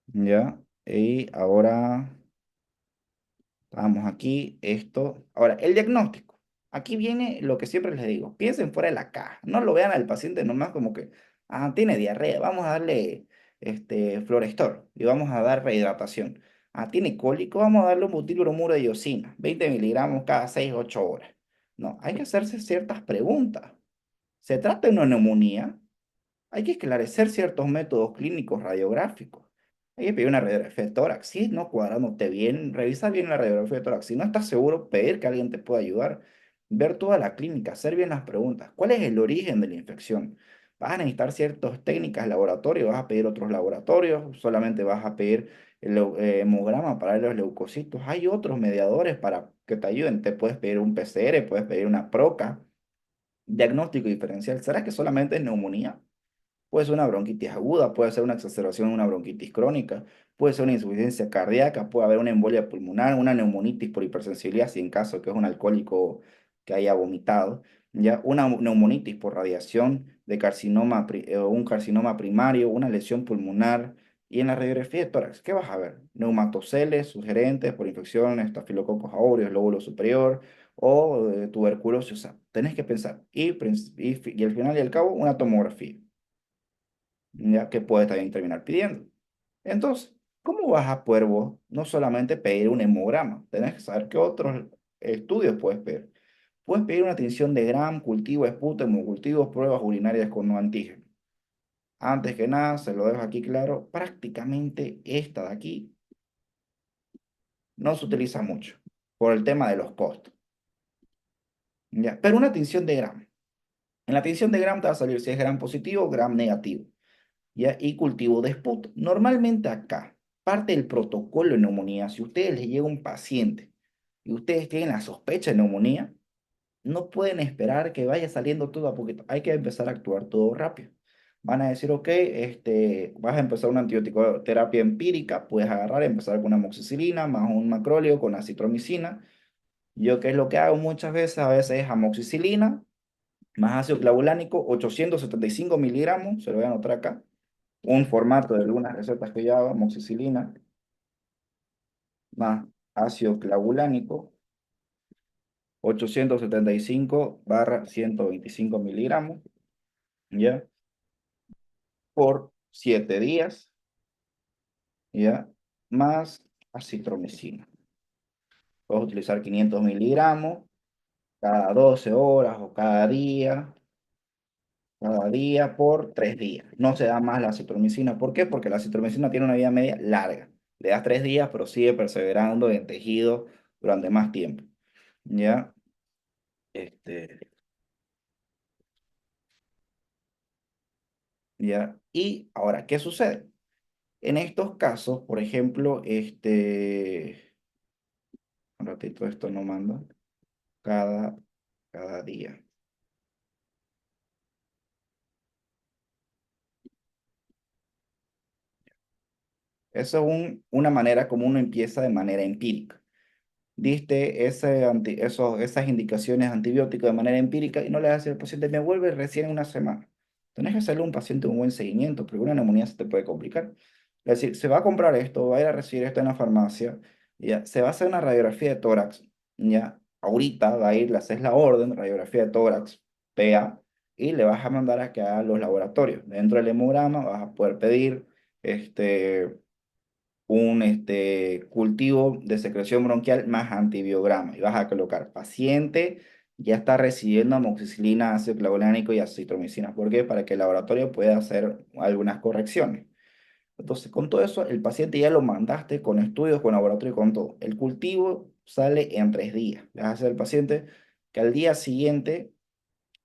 ¿Ya? Y ahora vamos aquí, esto. Ahora, el diagnóstico. Aquí viene lo que siempre les digo. Piensen fuera de la caja. No lo vean al paciente nomás como que, tiene diarrea. Vamos a darle Florestor y vamos a dar rehidratación. Tiene cólico. Vamos a darle un butilbromuro de iosina. 20 miligramos cada 6 8 horas. No, hay que hacerse ciertas preguntas. ¿Se trata de una neumonía? Hay que esclarecer ciertos métodos clínicos radiográficos. Hay que pedir una radiografía de tórax. Si no cuadrándote bien, revisar bien la radiografía de tórax. Si no estás seguro, pedir que alguien te pueda ayudar. Ver toda la clínica, hacer bien las preguntas. ¿Cuál es el origen de la infección? Vas a necesitar ciertas técnicas de laboratorio, vas a pedir otros laboratorios, solamente vas a pedir el hemograma para ver los leucocitos. Hay otros mediadores para que te ayuden. Te puedes pedir un PCR, puedes pedir una PROCA. Diagnóstico diferencial. ¿Será que solamente es neumonía? Puede ser una bronquitis aguda, puede ser una exacerbación de una bronquitis crónica, puede ser una insuficiencia cardíaca, puede haber una embolia pulmonar, una neumonitis por hipersensibilidad, si en caso que es un alcohólico que haya vomitado, ya una neumonitis por radiación de carcinoma, un carcinoma primario, una lesión pulmonar. Y en la radiografía de tórax, ¿qué vas a ver? Neumatoceles sugerentes por infección, estafilococos aureus, lóbulo superior o tuberculosis. O sea, tenés que pensar. Y al final y al cabo, una tomografía, ya que puedes también terminar pidiendo. Entonces, ¿cómo vas a poder vos no solamente pedir un hemograma? Tenés que saber qué otros estudios puedes pedir. Puedes pedir una tinción de Gram, cultivo esputo, cultivos, pruebas urinarias con no antígeno. Antes que nada, se lo dejo aquí claro, prácticamente esta de aquí no se utiliza mucho por el tema de los costos. ¿Ya? Pero una tinción de Gram. En la tinción de Gram te va a salir si es Gram positivo o Gram negativo. ¿Ya? Y cultivo de SPUT. Normalmente acá, parte del protocolo de neumonía, si a ustedes les llega un paciente y ustedes tienen la sospecha de neumonía, no pueden esperar que vaya saliendo todo a poquito. Hay que empezar a actuar todo rápido. Van a decir, ok, vas a empezar una antibiótico terapia empírica, puedes agarrar, empezar con una amoxicilina, más un macróleo con acitromicina. Yo, ¿qué es lo que hago muchas veces? A veces es amoxicilina, más ácido clavulánico, 875 miligramos, se lo voy a anotar acá, un formato de algunas recetas que yo hago, amoxicilina más ácido clavulánico, 875/125 miligramos, ¿ya? Por 7 días, ¿ya? Más acitromicina. Puedes utilizar 500 miligramos cada 12 horas o cada día por 3 días. No se da más la acitromicina. ¿Por qué? Porque la acitromicina tiene una vida media larga. Le das 3 días, pero sigue perseverando en tejido durante más tiempo. ¿Ya? Este, ¿ya? Y ahora, ¿qué sucede? En estos casos, por ejemplo, un ratito esto no manda, cada, cada día. Eso es una manera como uno empieza de manera empírica. Diste esas indicaciones antibióticas de manera empírica y no le das al paciente, me vuelve recién en una semana. Tenés que hacerle a un paciente un buen seguimiento, porque una neumonía se te puede complicar. Es decir, se va a comprar esto, va a ir a recibir esto en la farmacia, ya, se va a hacer una radiografía de tórax, ya, ahorita va a ir, le haces la orden, radiografía de tórax, PA, y le vas a mandar a que haga los laboratorios. Dentro del hemograma vas a poder pedir, un cultivo de secreción bronquial más antibiograma. Y vas a colocar paciente ya está recibiendo amoxicilina, ácido clavulánico y acitromicina. ¿Por qué? Para que el laboratorio pueda hacer algunas correcciones. Entonces, con todo eso, el paciente ya lo mandaste con estudios, con laboratorio y con todo. El cultivo sale en 3 días. Le vas a hacer al paciente que al día siguiente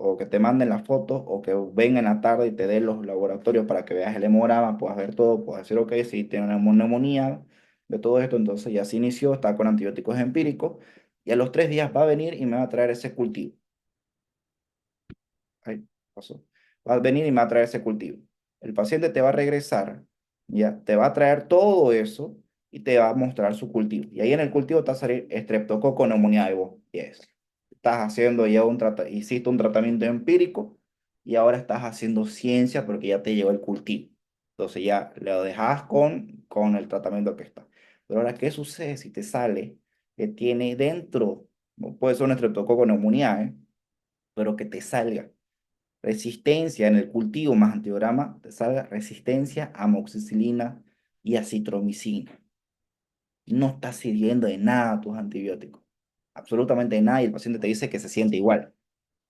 o que te manden las fotos, o que vengan en la tarde y te den los laboratorios para que veas el hemograma, puedas ver todo, puedas decir, ok, si tiene una neumonía, de todo esto, entonces ya se inició, está con antibióticos empíricos, y a los 3 días va a venir y me va a traer ese cultivo. Ahí pasó. Va a venir y me va a traer ese cultivo. El paciente te va a regresar, ya, te va a traer todo eso y te va a mostrar su cultivo. Y ahí en el cultivo te va a salir estreptococo neumonía de vos. Yes. Estás haciendo ya hiciste un tratamiento empírico y ahora estás haciendo ciencia porque ya te llegó el cultivo. Entonces ya lo dejas con el tratamiento que está. Pero ahora, ¿qué sucede si te sale que tiene dentro, no puede ser un estreptococo neumonía, pero que te salga resistencia en el cultivo más antibiograma, te salga resistencia a amoxicilina y acitromicina? No está sirviendo de nada tus antibióticos, absolutamente de nada, y el paciente te dice que se siente igual,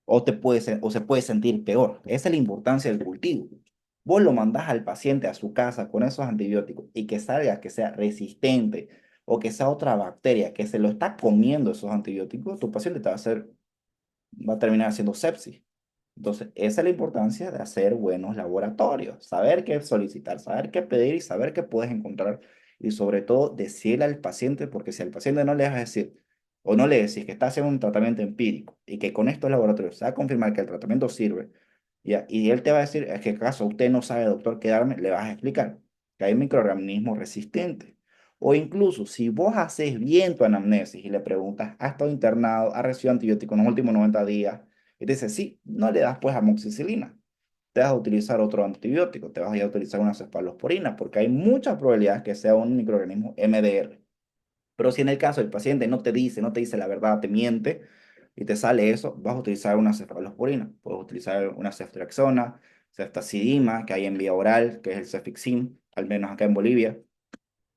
o se puede sentir peor. Esa es la importancia del cultivo. Vos lo mandás al paciente a su casa con esos antibióticos y que salga que sea resistente o que sea otra bacteria que se lo está comiendo esos antibióticos, tu paciente va a terminar haciendo sepsis. Entonces, esa es la importancia de hacer buenos laboratorios, saber qué solicitar, saber qué pedir y saber qué puedes encontrar. Y sobre todo, decirle al paciente, porque si al paciente no le vas a decir o no le decís que está haciendo un tratamiento empírico y que con estos laboratorios se va a confirmar que el tratamiento sirve, ya, y él te va a decir, es que acaso usted no sabe, doctor, qué darme, le vas a explicar que hay microorganismos resistentes. O incluso, si vos haces bien tu anamnesis y le preguntas, ¿ha estado internado? ¿Ha recibido antibióticos en los últimos 90 días? Y te dice, sí, no le das pues amoxicilina, te vas a utilizar otro antibiótico, te vas a ir a utilizar una cefalosporina, porque hay muchas probabilidades que sea un microorganismo MDR. Pero si en el caso el paciente no te dice la verdad, te miente y te sale eso, vas a utilizar una cefalosporina. Puedes utilizar una ceftriaxona, ceftazidima, que hay en vía oral, que es el cefixim, al menos acá en Bolivia,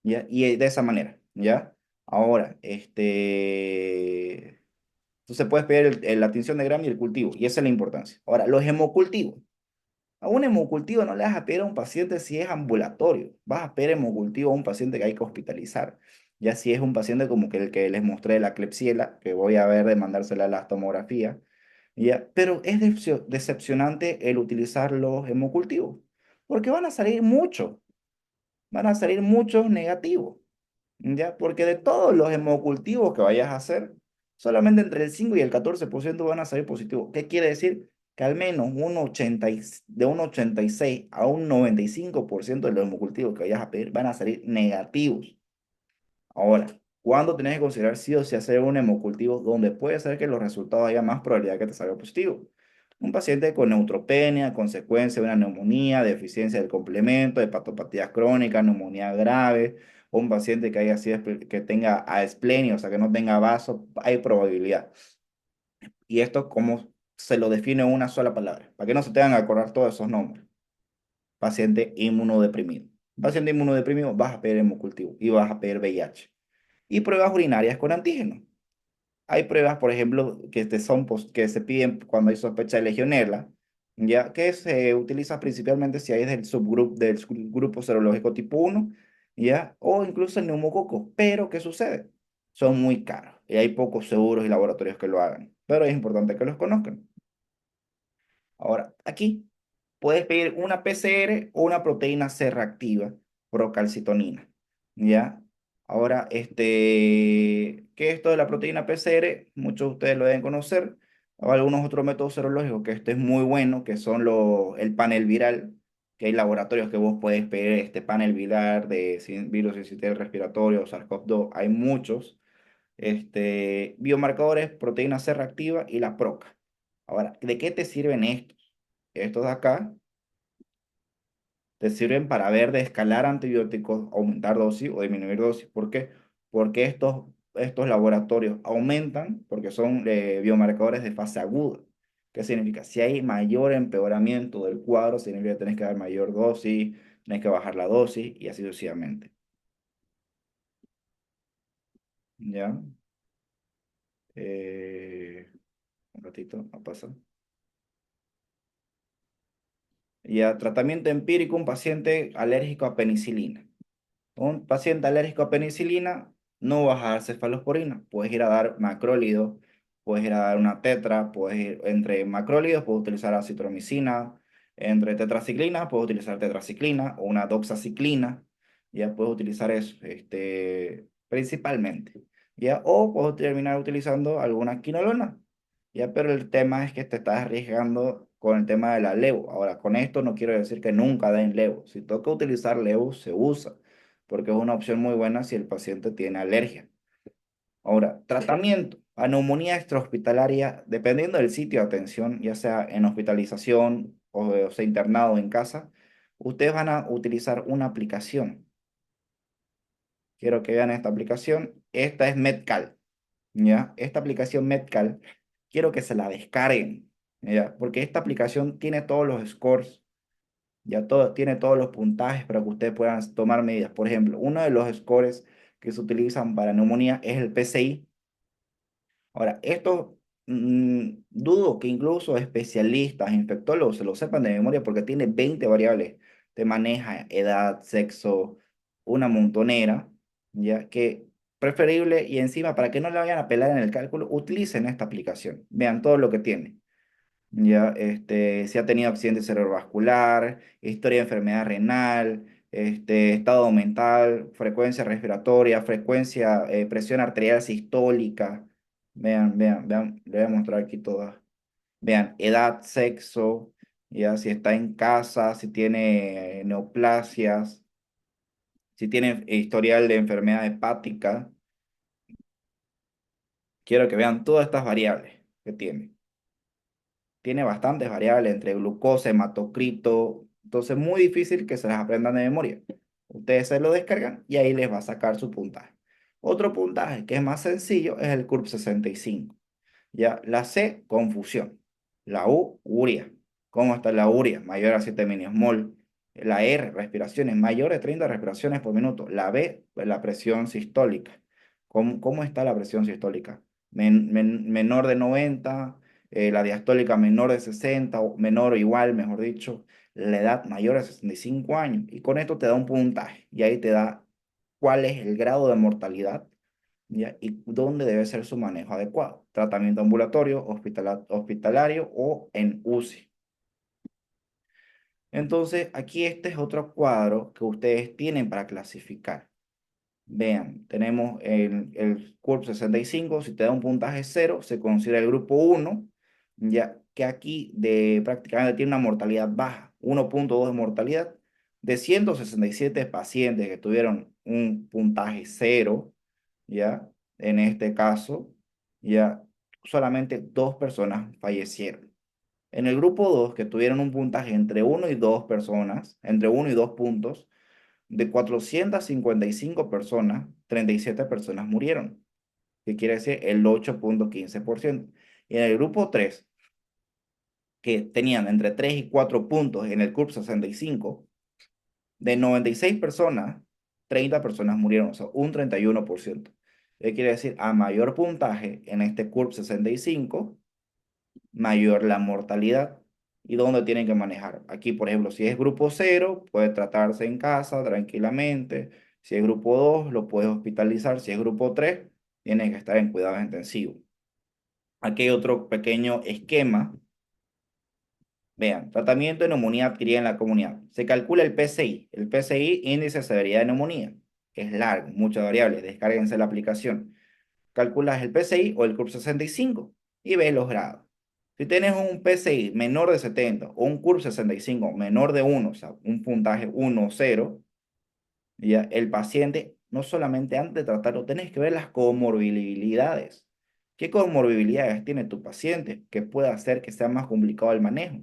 ¿ya? Y de esa manera, ¿ya? Ahora, entonces puedes pedir la tinción de Gram y el cultivo, y esa es la importancia. Ahora, los hemocultivos. A un hemocultivo no le vas a pedir a un paciente si es ambulatorio. Vas a pedir hemocultivo a un paciente que hay que hospitalizar. Ya si es un paciente como que el que les mostré la Klebsiella, que voy a ver de mandársela a la tomografía. Ya. Pero es decepcionante el utilizar los hemocultivos, porque van a salir muchos negativos. ¿Ya? Porque de todos los hemocultivos que vayas a hacer, solamente entre el 5 y el 14% van a salir positivos. ¿Qué quiere decir? Que al menos de un 86 a un 95% de los hemocultivos que vayas a pedir van a salir negativos. Ahora, ¿cuándo tenés que considerar sí o sí hacer un hemocultivo donde puede ser que los resultados haya más probabilidad que te salga positivo? Un paciente con neutropenia, consecuencia de una neumonía, deficiencia del complemento, hepatopatías crónicas, neumonía grave, o un paciente que haya sido, que tenga asplenia, o sea, que no tenga vaso, hay probabilidad. Y esto, ¿cómo se lo define en una sola palabra? Para que no se tengan que acordar todos esos nombres. Paciente inmunodeprimido. Paciente inmunodeprimido, vas a pedir hemocultivo y vas a pedir VIH. Y pruebas urinarias con antígenos. Hay pruebas, por ejemplo, que se piden cuando hay sospecha de legionela, ya que se utiliza principalmente si hay del subgrupo serológico tipo 1, ya, o incluso el neumococo. Pero, ¿qué sucede? Son muy caros y hay pocos seguros y laboratorios que lo hagan, pero es importante que los conozcan. Ahora, aquí puedes pedir una PCR o una proteína C reactiva, procalcitonina, ¿ya? Ahora, ¿qué es esto de la proteína PCR? Muchos de ustedes lo deben conocer. O algunos otros métodos serológicos, que este es muy bueno, que son el panel viral, que hay laboratorios que vos puedes pedir este panel viral de virus sincitial respiratorio, SARS-CoV-2, hay muchos. Biomarcadores, proteína C reactiva y la PROCA. Ahora, ¿de qué te sirven estos? Estos de acá te sirven para ver de escalar antibióticos, aumentar dosis o disminuir dosis. ¿Por qué? Porque estos laboratorios aumentan, porque son biomarcadores de fase aguda. ¿Qué significa? Si hay mayor empeoramiento del cuadro, significa que tenés que dar mayor dosis, tenés que bajar la dosis y así sucesivamente. ¿Ya? Un ratito, no pasa. Ya, tratamiento empírico, un paciente alérgico a penicilina. Un paciente alérgico a penicilina, no vas a dar cefalosporina. Puedes ir a dar macrólidos, puedes ir a dar una tetra, puedes ir entre macrólidos, puedes utilizar acitromicina, entre tetraciclina, puedes utilizar tetraciclina o una doxaciclina. Ya puedes utilizar eso, principalmente. Ya, o puedes terminar utilizando alguna quinolona. Ya, pero el tema es que te estás arriesgando con el tema de la levo. Ahora, con esto no quiero decir que nunca den levo. Si toca utilizar levo, se usa porque es una opción muy buena si el paciente tiene alergia. Ahora, tratamiento a neumonía extrahospitalaria, dependiendo del sitio de atención, ya sea en hospitalización o sea internado en casa, ustedes van a utilizar una aplicación. Quiero que vean esta aplicación. Esta es Medcal, ¿ya? Esta aplicación Medcal, quiero que se la descarguen, ¿ya? Porque esta aplicación tiene todos los scores, ya tiene todos los puntajes para que ustedes puedan tomar medidas. Por ejemplo, uno de los scores que se utilizan para neumonía es el PCI. Ahora, esto dudo que incluso especialistas, infectólogos se lo sepan de memoria porque tiene 20 variables. Te maneja edad, sexo, una montonera, ya que preferible y encima para que no le vayan a pelar en el cálculo, utilicen esta aplicación. Vean todo lo que tiene. Ya, si ha tenido accidente cerebrovascular, historia de enfermedad renal, estado mental, frecuencia respiratoria, frecuencia, presión arterial sistólica. Vean, vean, vean, le voy a mostrar aquí todas. Vean, edad, sexo, ya, si está en casa, si tiene neoplasias, si tiene historial de enfermedad hepática. Quiero que vean todas estas variables que tiene. Tiene bastantes variables entre glucosa, hematocrito, entonces muy difícil que se las aprendan de memoria. Ustedes se lo descargan y ahí les va a sacar su puntaje. Otro puntaje que es más sencillo es el CURP 65. Ya, la C, confusión. La U, urea. ¿Cómo está la urea? Mayor a 7 milimol. La R, respiraciones, mayor de 30 respiraciones por minuto. La B, la presión sistólica. ¿Cómo está la presión sistólica? Menor de 90, la diastólica menor de 60, o menor o igual, mejor dicho, la edad mayor a 65 años. Y con esto te da un puntaje y ahí te da cuál es el grado de mortalidad, ¿ya? Y dónde debe ser su manejo adecuado. Tratamiento ambulatorio, hospitalario o en UCI. Entonces, aquí este es otro cuadro que ustedes tienen para clasificar. Vean, tenemos el CURP 65, si te da un puntaje 0, se considera el grupo 1, ya que aquí prácticamente tiene una mortalidad baja, 1.2 de mortalidad. De 167 pacientes que tuvieron un puntaje 0, ya, en este caso, ya solamente 2 personas fallecieron. En el grupo 2, que tuvieron un puntaje entre 1 y 2 personas, entre 1 y 2 puntos, de 455 personas, 37 personas murieron, que quiere decir el 8.15%. Y en el grupo 3, que tenían entre 3 y 4 puntos en el CURP 65, de 96 personas, 30 personas murieron, o sea, un 31%. ¿Qué quiere decir? A mayor puntaje en este CURP 65, mayor la mortalidad. ¿Y dónde tienen que manejar? Aquí, por ejemplo, si es grupo 0, puede tratarse en casa tranquilamente. Si es grupo 2, lo puedes hospitalizar. Si es grupo 3, tiene que estar en cuidados intensivos. Aquí hay otro pequeño esquema Vean, tratamiento de neumonía adquirida en la comunidad. Se calcula el PCI. El PCI, índice de severidad de neumonía. Es largo, muchas variables. Descárguense la aplicación. Calculas el PCI o el CURP 65 y ves los grados. Si tienes un PCI menor de 70 o un CURP 65 menor de 1, o sea, un puntaje 1 0, ya el paciente, no solamente antes de tratarlo, tenés que ver las comorbilidades. ¿Qué comorbilidades tiene tu paciente que puede hacer que sea más complicado el manejo?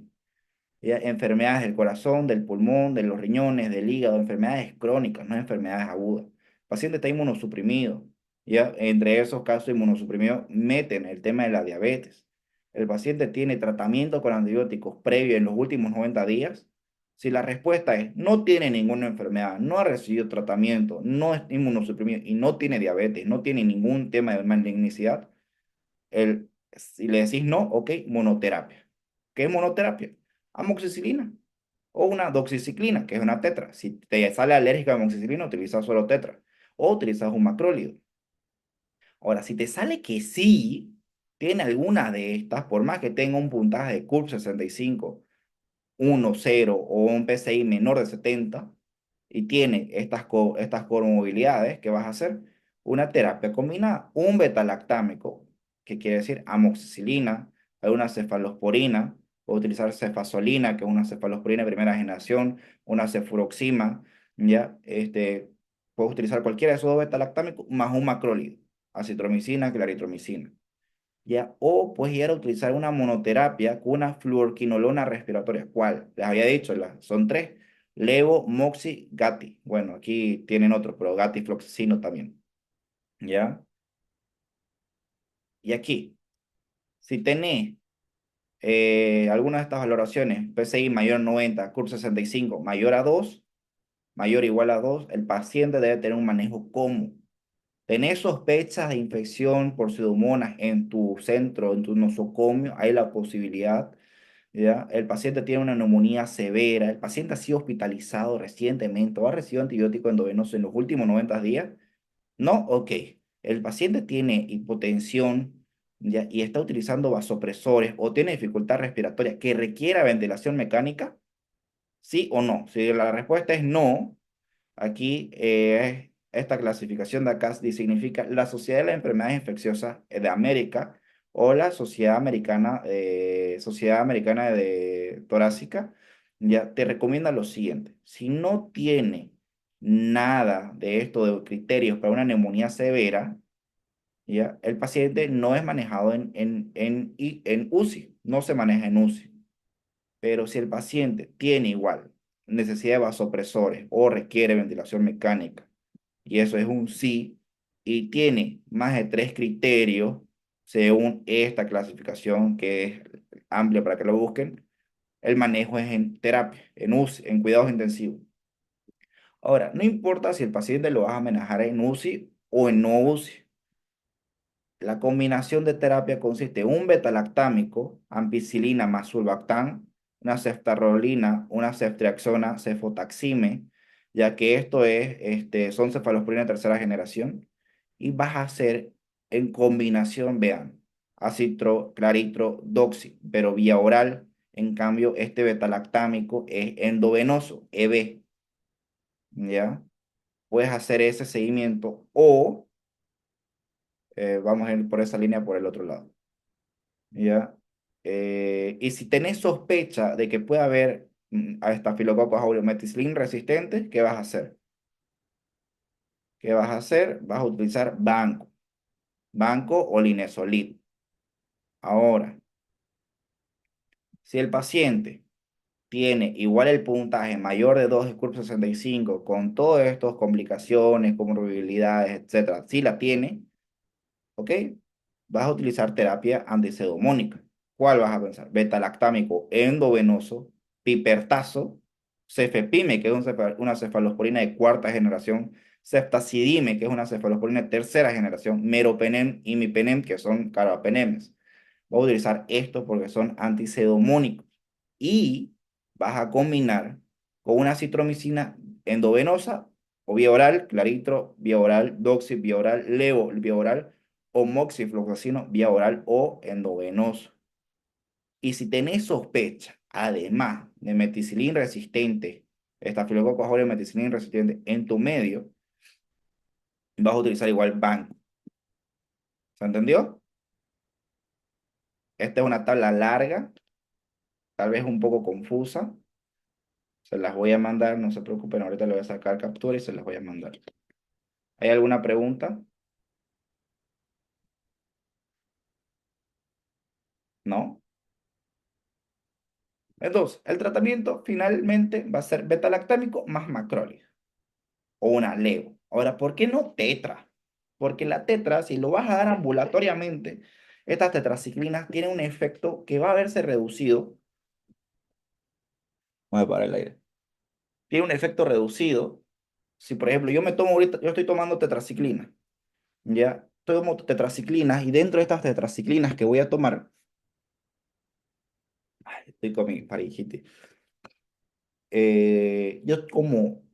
¿Ya? Enfermedades del corazón, del pulmón, de los riñones, del hígado, enfermedades crónicas, no enfermedades agudas. El paciente está inmunosuprimido. ¿Ya? Entre esos casos inmunosuprimidos meten el tema de la diabetes. El paciente tiene tratamiento con antibióticos previo en los últimos 90 días. Si la respuesta es no tiene ninguna enfermedad, no ha recibido tratamiento, no es inmunosuprimido y no tiene diabetes, no tiene ningún tema de malignicidad, si le decís no, ok, monoterapia. ¿Qué es monoterapia? Amoxicilina o una doxiciclina, que es una tetra. Si te sale alérgica a amoxicilina, utilizas solo tetra o utilizas un macrólido. Ahora, si te sale que sí, tiene alguna de estas, por más que tenga un puntaje de CURP 65, 1, 0 o un PCI menor de 70 y tiene estas comorbilidades, ¿qué vas a hacer? Una terapia combinada, un betalactámico, que quiere decir amoxicilina, alguna cefalosporina, o utilizar cefazolina, que es una cefalosporina de primera generación, una cefuroxima, ¿ya? Puedes utilizar cualquiera de esos dos betalactámicos más un macrólido, acitromicina, claritromicina. ¿Ya? O puedes llegar a utilizar una monoterapia con una fluorquinolona respiratoria. ¿Cuál? Les había dicho, son tres. Levo, Moxi, Gati. Bueno, aquí tienen otro, pero Gati fluoxetino también. ¿Ya? Y aquí, si tenés alguna de estas valoraciones, PCI mayor a 90, CURP 65, mayor a 2, mayor o igual a 2, el paciente debe tener un manejo cómodo. ¿Tenés sospechas de infección por pseudomonas en tu centro, en tu nosocomio? Hay la posibilidad. ¿Ya? El paciente tiene una neumonía severa, el paciente ha sido hospitalizado recientemente o ha recibido antibiótico endovenoso en los últimos 90 días. No, ok. El paciente tiene hipotensión, ¿ya? Y está utilizando vasopresores o tiene dificultad respiratoria que requiera ventilación mecánica, ¿sí o no? Si la respuesta es no, aquí esta clasificación de acá significa la Sociedad de las Enfermedades Infecciosas de América o la Sociedad Americana de Torácica, ya te recomienda lo siguiente. Si no tiene nada de esto de criterios para una neumonía severa, ya, el paciente no es manejado en UCI, no se maneja en UCI. Pero si el paciente tiene igual necesidad de vasopresores o requiere ventilación mecánica, y eso es un sí, y tiene más de 3 criterios, según esta clasificación que es amplia para que lo busquen, el manejo es en terapia, en UCI, en cuidados intensivos. Ahora, no importa si el paciente lo vas a manejar en UCI o en no UCI. La combinación de terapia consiste en un betalactámico, ampicilina más sulbactam, una ceftarolina, una ceftriaxona, cefotaxime, ya que son cefalosporina de tercera generación, y vas a hacer en combinación, vean, acitro, claritro, doxy, pero vía oral. En cambio, este betalactámico es endovenoso, EB, ¿ya? Puedes hacer ese seguimiento o vamos a ir por esa línea por el otro lado. ¿Ya? Y si tenés sospecha de que puede haber a Staphylococcus aureus meticilin resistente, ¿qué vas a hacer? ¿Qué vas a hacer? Vas a utilizar banco o linezolid. Ahora, si el paciente tiene igual el puntaje mayor de 2 de CURP 65 con todas estas complicaciones, comorbilidades, etcétera, si la tiene, ¿ok? Vas a utilizar terapia antipseudomónica. ¿Cuál vas a pensar? Betalactámico endovenoso, pipertazo, cefepime, que es una cefalosporina de cuarta generación, ceftazidime, que es una cefalosporina de tercera generación, meropenem y imipenem, que son carbapenemes. Voy a utilizar esto porque son antipseudomónicos. Y vas a combinar con una citromicina endovenosa o vía oral, claritro, vía oral, doxy, vía oral, levo, vía oral, o moxifloxacino, vía oral o endovenoso. Y si tenés sospecha además de meticilina resistente, estafilococcus aureus meticilina resistente en tu medio, vas a utilizar igual banco. ¿Se entendió? Esta es una tabla larga, tal vez un poco confusa. Se las voy a mandar, no se preocupen, ahorita le voy a sacar captura y se las voy a mandar. ¿Hay alguna pregunta? ¿No? Entonces, el tratamiento finalmente va a ser beta-lactámico más macrólido o una LEO. Ahora, ¿por qué no tetra? Porque la tetra, si lo vas a dar ambulatoriamente, estas tetraciclinas tienen un efecto que va a verse reducido. Voy a parar el aire. Tiene un efecto reducido. Si, por ejemplo, yo me tomo ahorita, yo estoy tomando tetraciclina, ¿ya? Tomo tetraciclinas y dentro de estas tetraciclinas que voy a tomar, ay, estoy con mi faringitis, yo como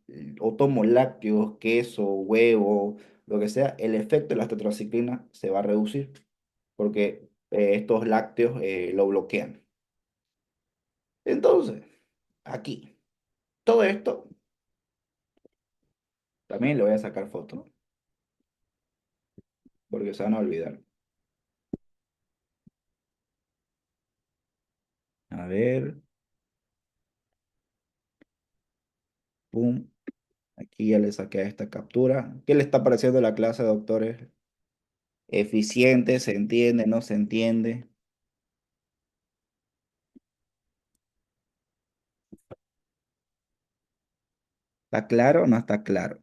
o tomo lácteos, queso, huevo, lo que sea, el efecto de la tetraciclina se va a reducir porque estos lácteos lo bloquean. Entonces, aquí, todo esto, también le voy a sacar foto porque se van a olvidar. A ver, pum, aquí ya le saqué esta captura. ¿Qué le está pareciendo la clase, doctores? ¿Eficiente? ¿Se entiende? ¿No se entiende? ¿Está claro o no está claro?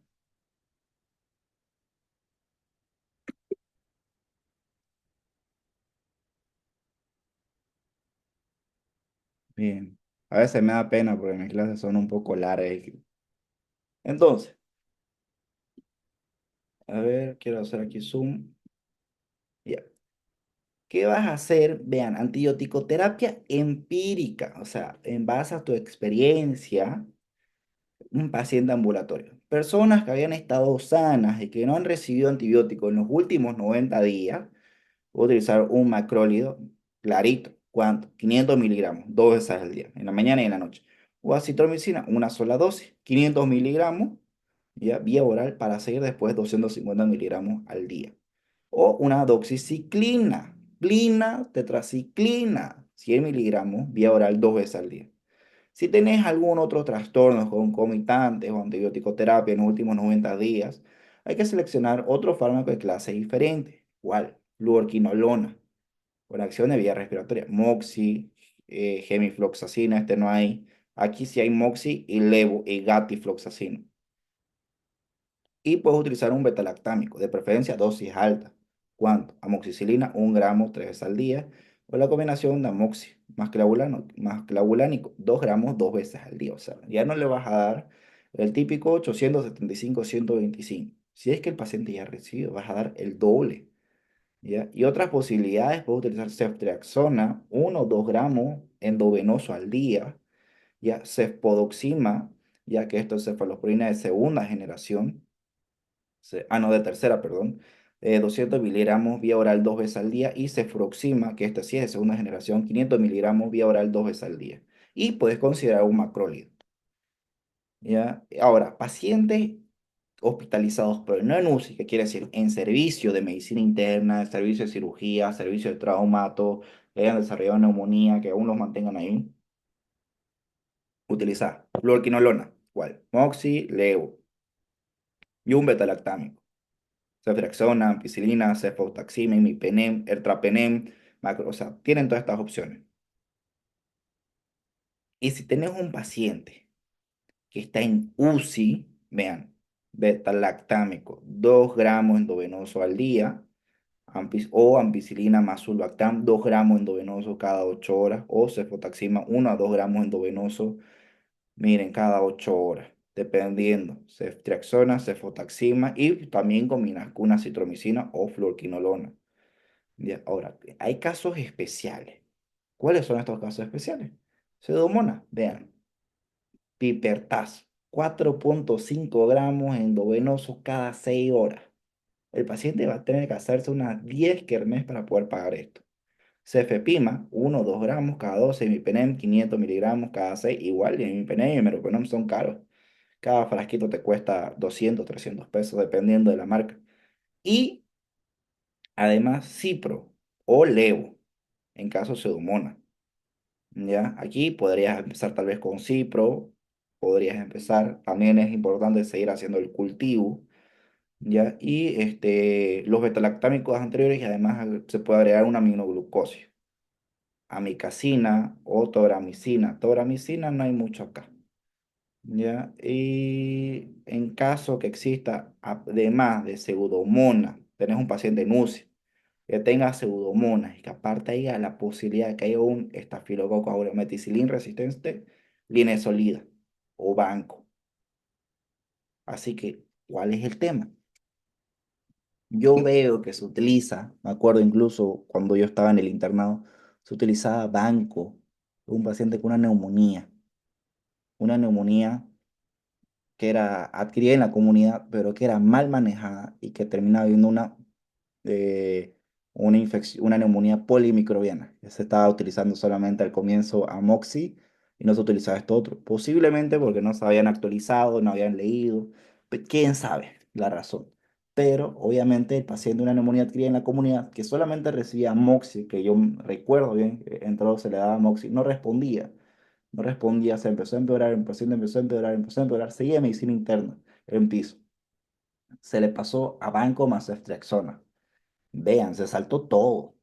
Bien. A veces me da pena porque mis clases son un poco largas. Entonces, a ver, quiero hacer aquí zoom. Ya. ¿Qué vas a hacer? Vean, antibioticoterapia empírica, o sea, en base a tu experiencia, un paciente ambulatorio. Personas que habían estado sanas y que no han recibido antibiótico en los últimos 90 días, voy a utilizar un macrólido clarito. ¿Cuánto? 500 miligramos, dos veces al día, en la mañana y en la noche. O acitromicina, una sola dosis, 500 miligramos, ya, vía oral para seguir después 250 miligramos al día. O una doxiciclina, tetraciclina, 100 miligramos, vía oral dos veces al día. Si tenés algún otro trastorno concomitante o antibiótico-terapia en los últimos 90 días, hay que seleccionar otro fármaco de clase diferente. ¿Cuál? Fluorquinolona, por acción de vía respiratoria. Moxi, gemifloxacina, este no hay. Aquí sí hay Moxi y Levo y gatifloxacina. Y puedes utilizar un betalactámico, de preferencia dosis alta. ¿Cuánto? Amoxicilina, 1 gramo 3 veces al día. O la combinación de amoxi más clavulánico, 2 gramos 2 veces al día. O sea, ya no le vas a dar el típico 875-125. Si es que el paciente ya ha recibido, vas a dar el doble. ¿Ya? Y otras posibilidades, puedes utilizar ceftriaxona, 1 o 2 gramos endovenoso al día. Ya, cefpodoxima, ya que esto es cefalosporina de segunda generación no, de tercera, perdón, 200 miligramos vía oral dos veces al día y cefroxima, que esta sí es de segunda generación, 500 miligramos vía oral dos veces al día. Y puedes considerar un macrólido. ¿Ya? Ahora, pacientes hospitalizados, pero no en UCI, que quiere decir en servicio de medicina interna, servicio de cirugía, servicio de traumato, que hayan desarrollado neumonía, que aún los mantengan ahí, utilizar fluorquinolona, ¿cuál? Moxi, Levo, y un betalactámico. Ceftriaxona, ampicilina, cefotaxime, imipenem, ertrapenem, o sea, tienen todas estas opciones. Y si tenés un paciente que está en UCI, vean, beta-lactámico, 2 gramos endovenoso al día, o ampicilina más sulbactam, 2 gramos endovenoso cada 8 horas, o cefotaxima, 1 a 2 gramos endovenoso, miren, cada 8 horas, dependiendo, ceftriaxona, cefotaxima, y también combinas con una citromicina o fluorquinolona. Ya, ahora, hay casos especiales. ¿Cuáles son estos casos especiales? Pseudomonas, vean, pipertaz, 4,5 gramos endovenosos cada 6 horas. El paciente va a tener que hacerse unas 10 kermés para poder pagar esto. Cefepima, 1 o 2 gramos cada 12, imipenem, 500 miligramos cada 6, igual, y imipenem y meropenem son caros. Cada frasquito te cuesta 200, 300 pesos, dependiendo de la marca. Y además, Cipro o Levo, en caso de Pseudomonas. ¿Ya? Aquí podrías empezar tal vez con Cipro, podrías empezar, también es importante seguir haciendo el cultivo, ¿ya? Y los betalactámicos anteriores y además se puede agregar una aminoglucosis, amicacina o tobramicina. Tobramicina no hay mucho acá, ¿ya? Y en caso que exista, además de pseudomonas, tenés un paciente en UCI, que tenga pseudomonas y que aparte haya la posibilidad de que haya un estafilococo aureus meticilin resistente, linezolida o banco. Así que, ¿cuál es el tema? Yo veo que se utiliza, me acuerdo incluso cuando yo estaba en el internado, se utilizaba banco de un paciente con una neumonía que era adquirida en la comunidad, pero que era mal manejada y que terminaba viendo una infección, una neumonía polimicrobiana. Ya se estaba utilizando solamente al comienzo amoxi y no se utilizaba esto otro. Posiblemente porque no se habían actualizado, no habían leído, quién sabe la razón. Pero obviamente el paciente de una neumonía adquirida en la comunidad que solamente recibía amoxi, que yo recuerdo bien, entró, se le daba amoxi, no respondía, se empezó a empeorar, el paciente empezó a empeorar, seguía medicina interna en piso. Se le pasó a banco más ceftriaxona. Vean, se saltó todo.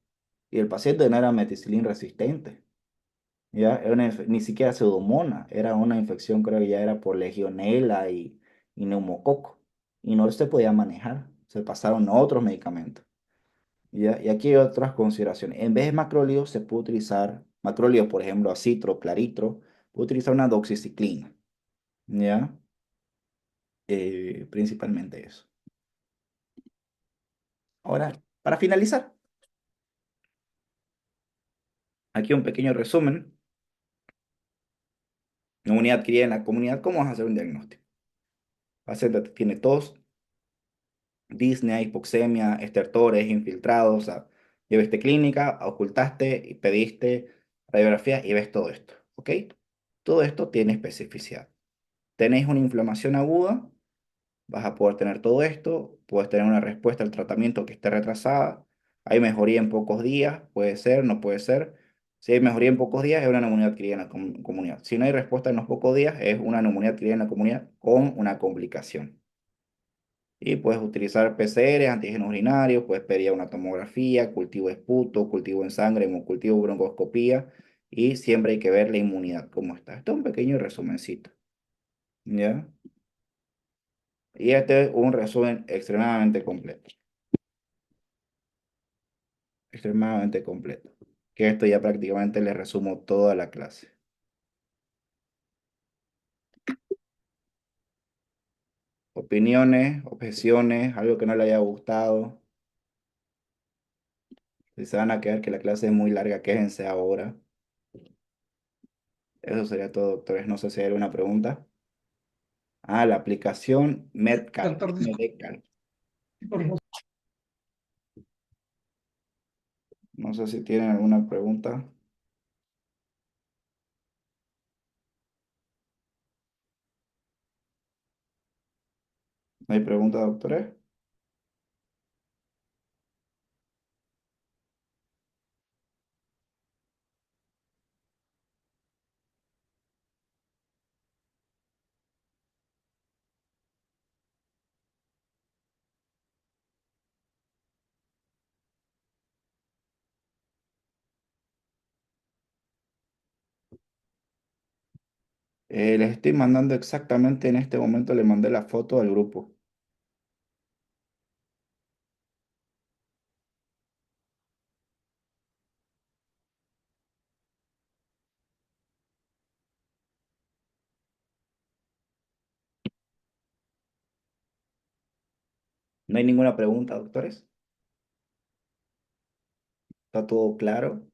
Y el paciente no era meticilin resistente, ¿ya? Ni siquiera pseudomonas, era una infección, creo que ya era por legionela y neumococo. Y no se podía manejar, se pasaron a otros medicamentos, ¿ya? Y aquí hay otras consideraciones. En vez de macrólidos, se puede utilizar, macrólidos, por ejemplo, acitro, claritro, puede utilizar una doxiciclina, ¿ya? Principalmente eso. Ahora, para finalizar, aquí un pequeño resumen. Neumonía adquirida en la comunidad, ¿cómo vas a hacer un diagnóstico? Paciente tiene tos, disnea, hipoxemia, estertores, infiltrados, o sea, llevaste clínica, ocultaste y pediste radiografía y ves todo esto, ¿ok? Todo esto tiene especificidad. Tenéis una inflamación aguda, vas a poder tener todo esto, puedes tener una respuesta al tratamiento que esté retrasada, hay mejoría en pocos días, puede ser, no puede ser. Si hay mejoría en pocos días, es una neumonía adquirida en la comunidad. Si no hay respuesta en los pocos días, es una neumonía adquirida en la comunidad con una complicación. Y puedes utilizar PCR, antígenos urinarios, puedes pedir una tomografía, cultivo de esputo, cultivo en sangre, cultivo de broncoscopía, y siempre hay que ver la inmunidad, cómo está. Esto es un pequeño resumencito, ¿ya? Y este es un resumen extremadamente completo, extremadamente completo. Que esto ya prácticamente le resumo toda la clase. Opiniones, objeciones, algo que no le haya gustado. Si se van a quedar que la clase es muy larga, quéjense ahora. Eso sería todo, doctores. No sé si hay alguna pregunta. Ah, la aplicación Medcal, Doctor, disculpe, MDCal. por favor. No sé si tienen alguna pregunta. ¿No hay pregunta, doctores? Les estoy mandando exactamente en este momento, le mandé la foto al grupo. ¿No hay ninguna pregunta, doctores? ¿Está todo claro?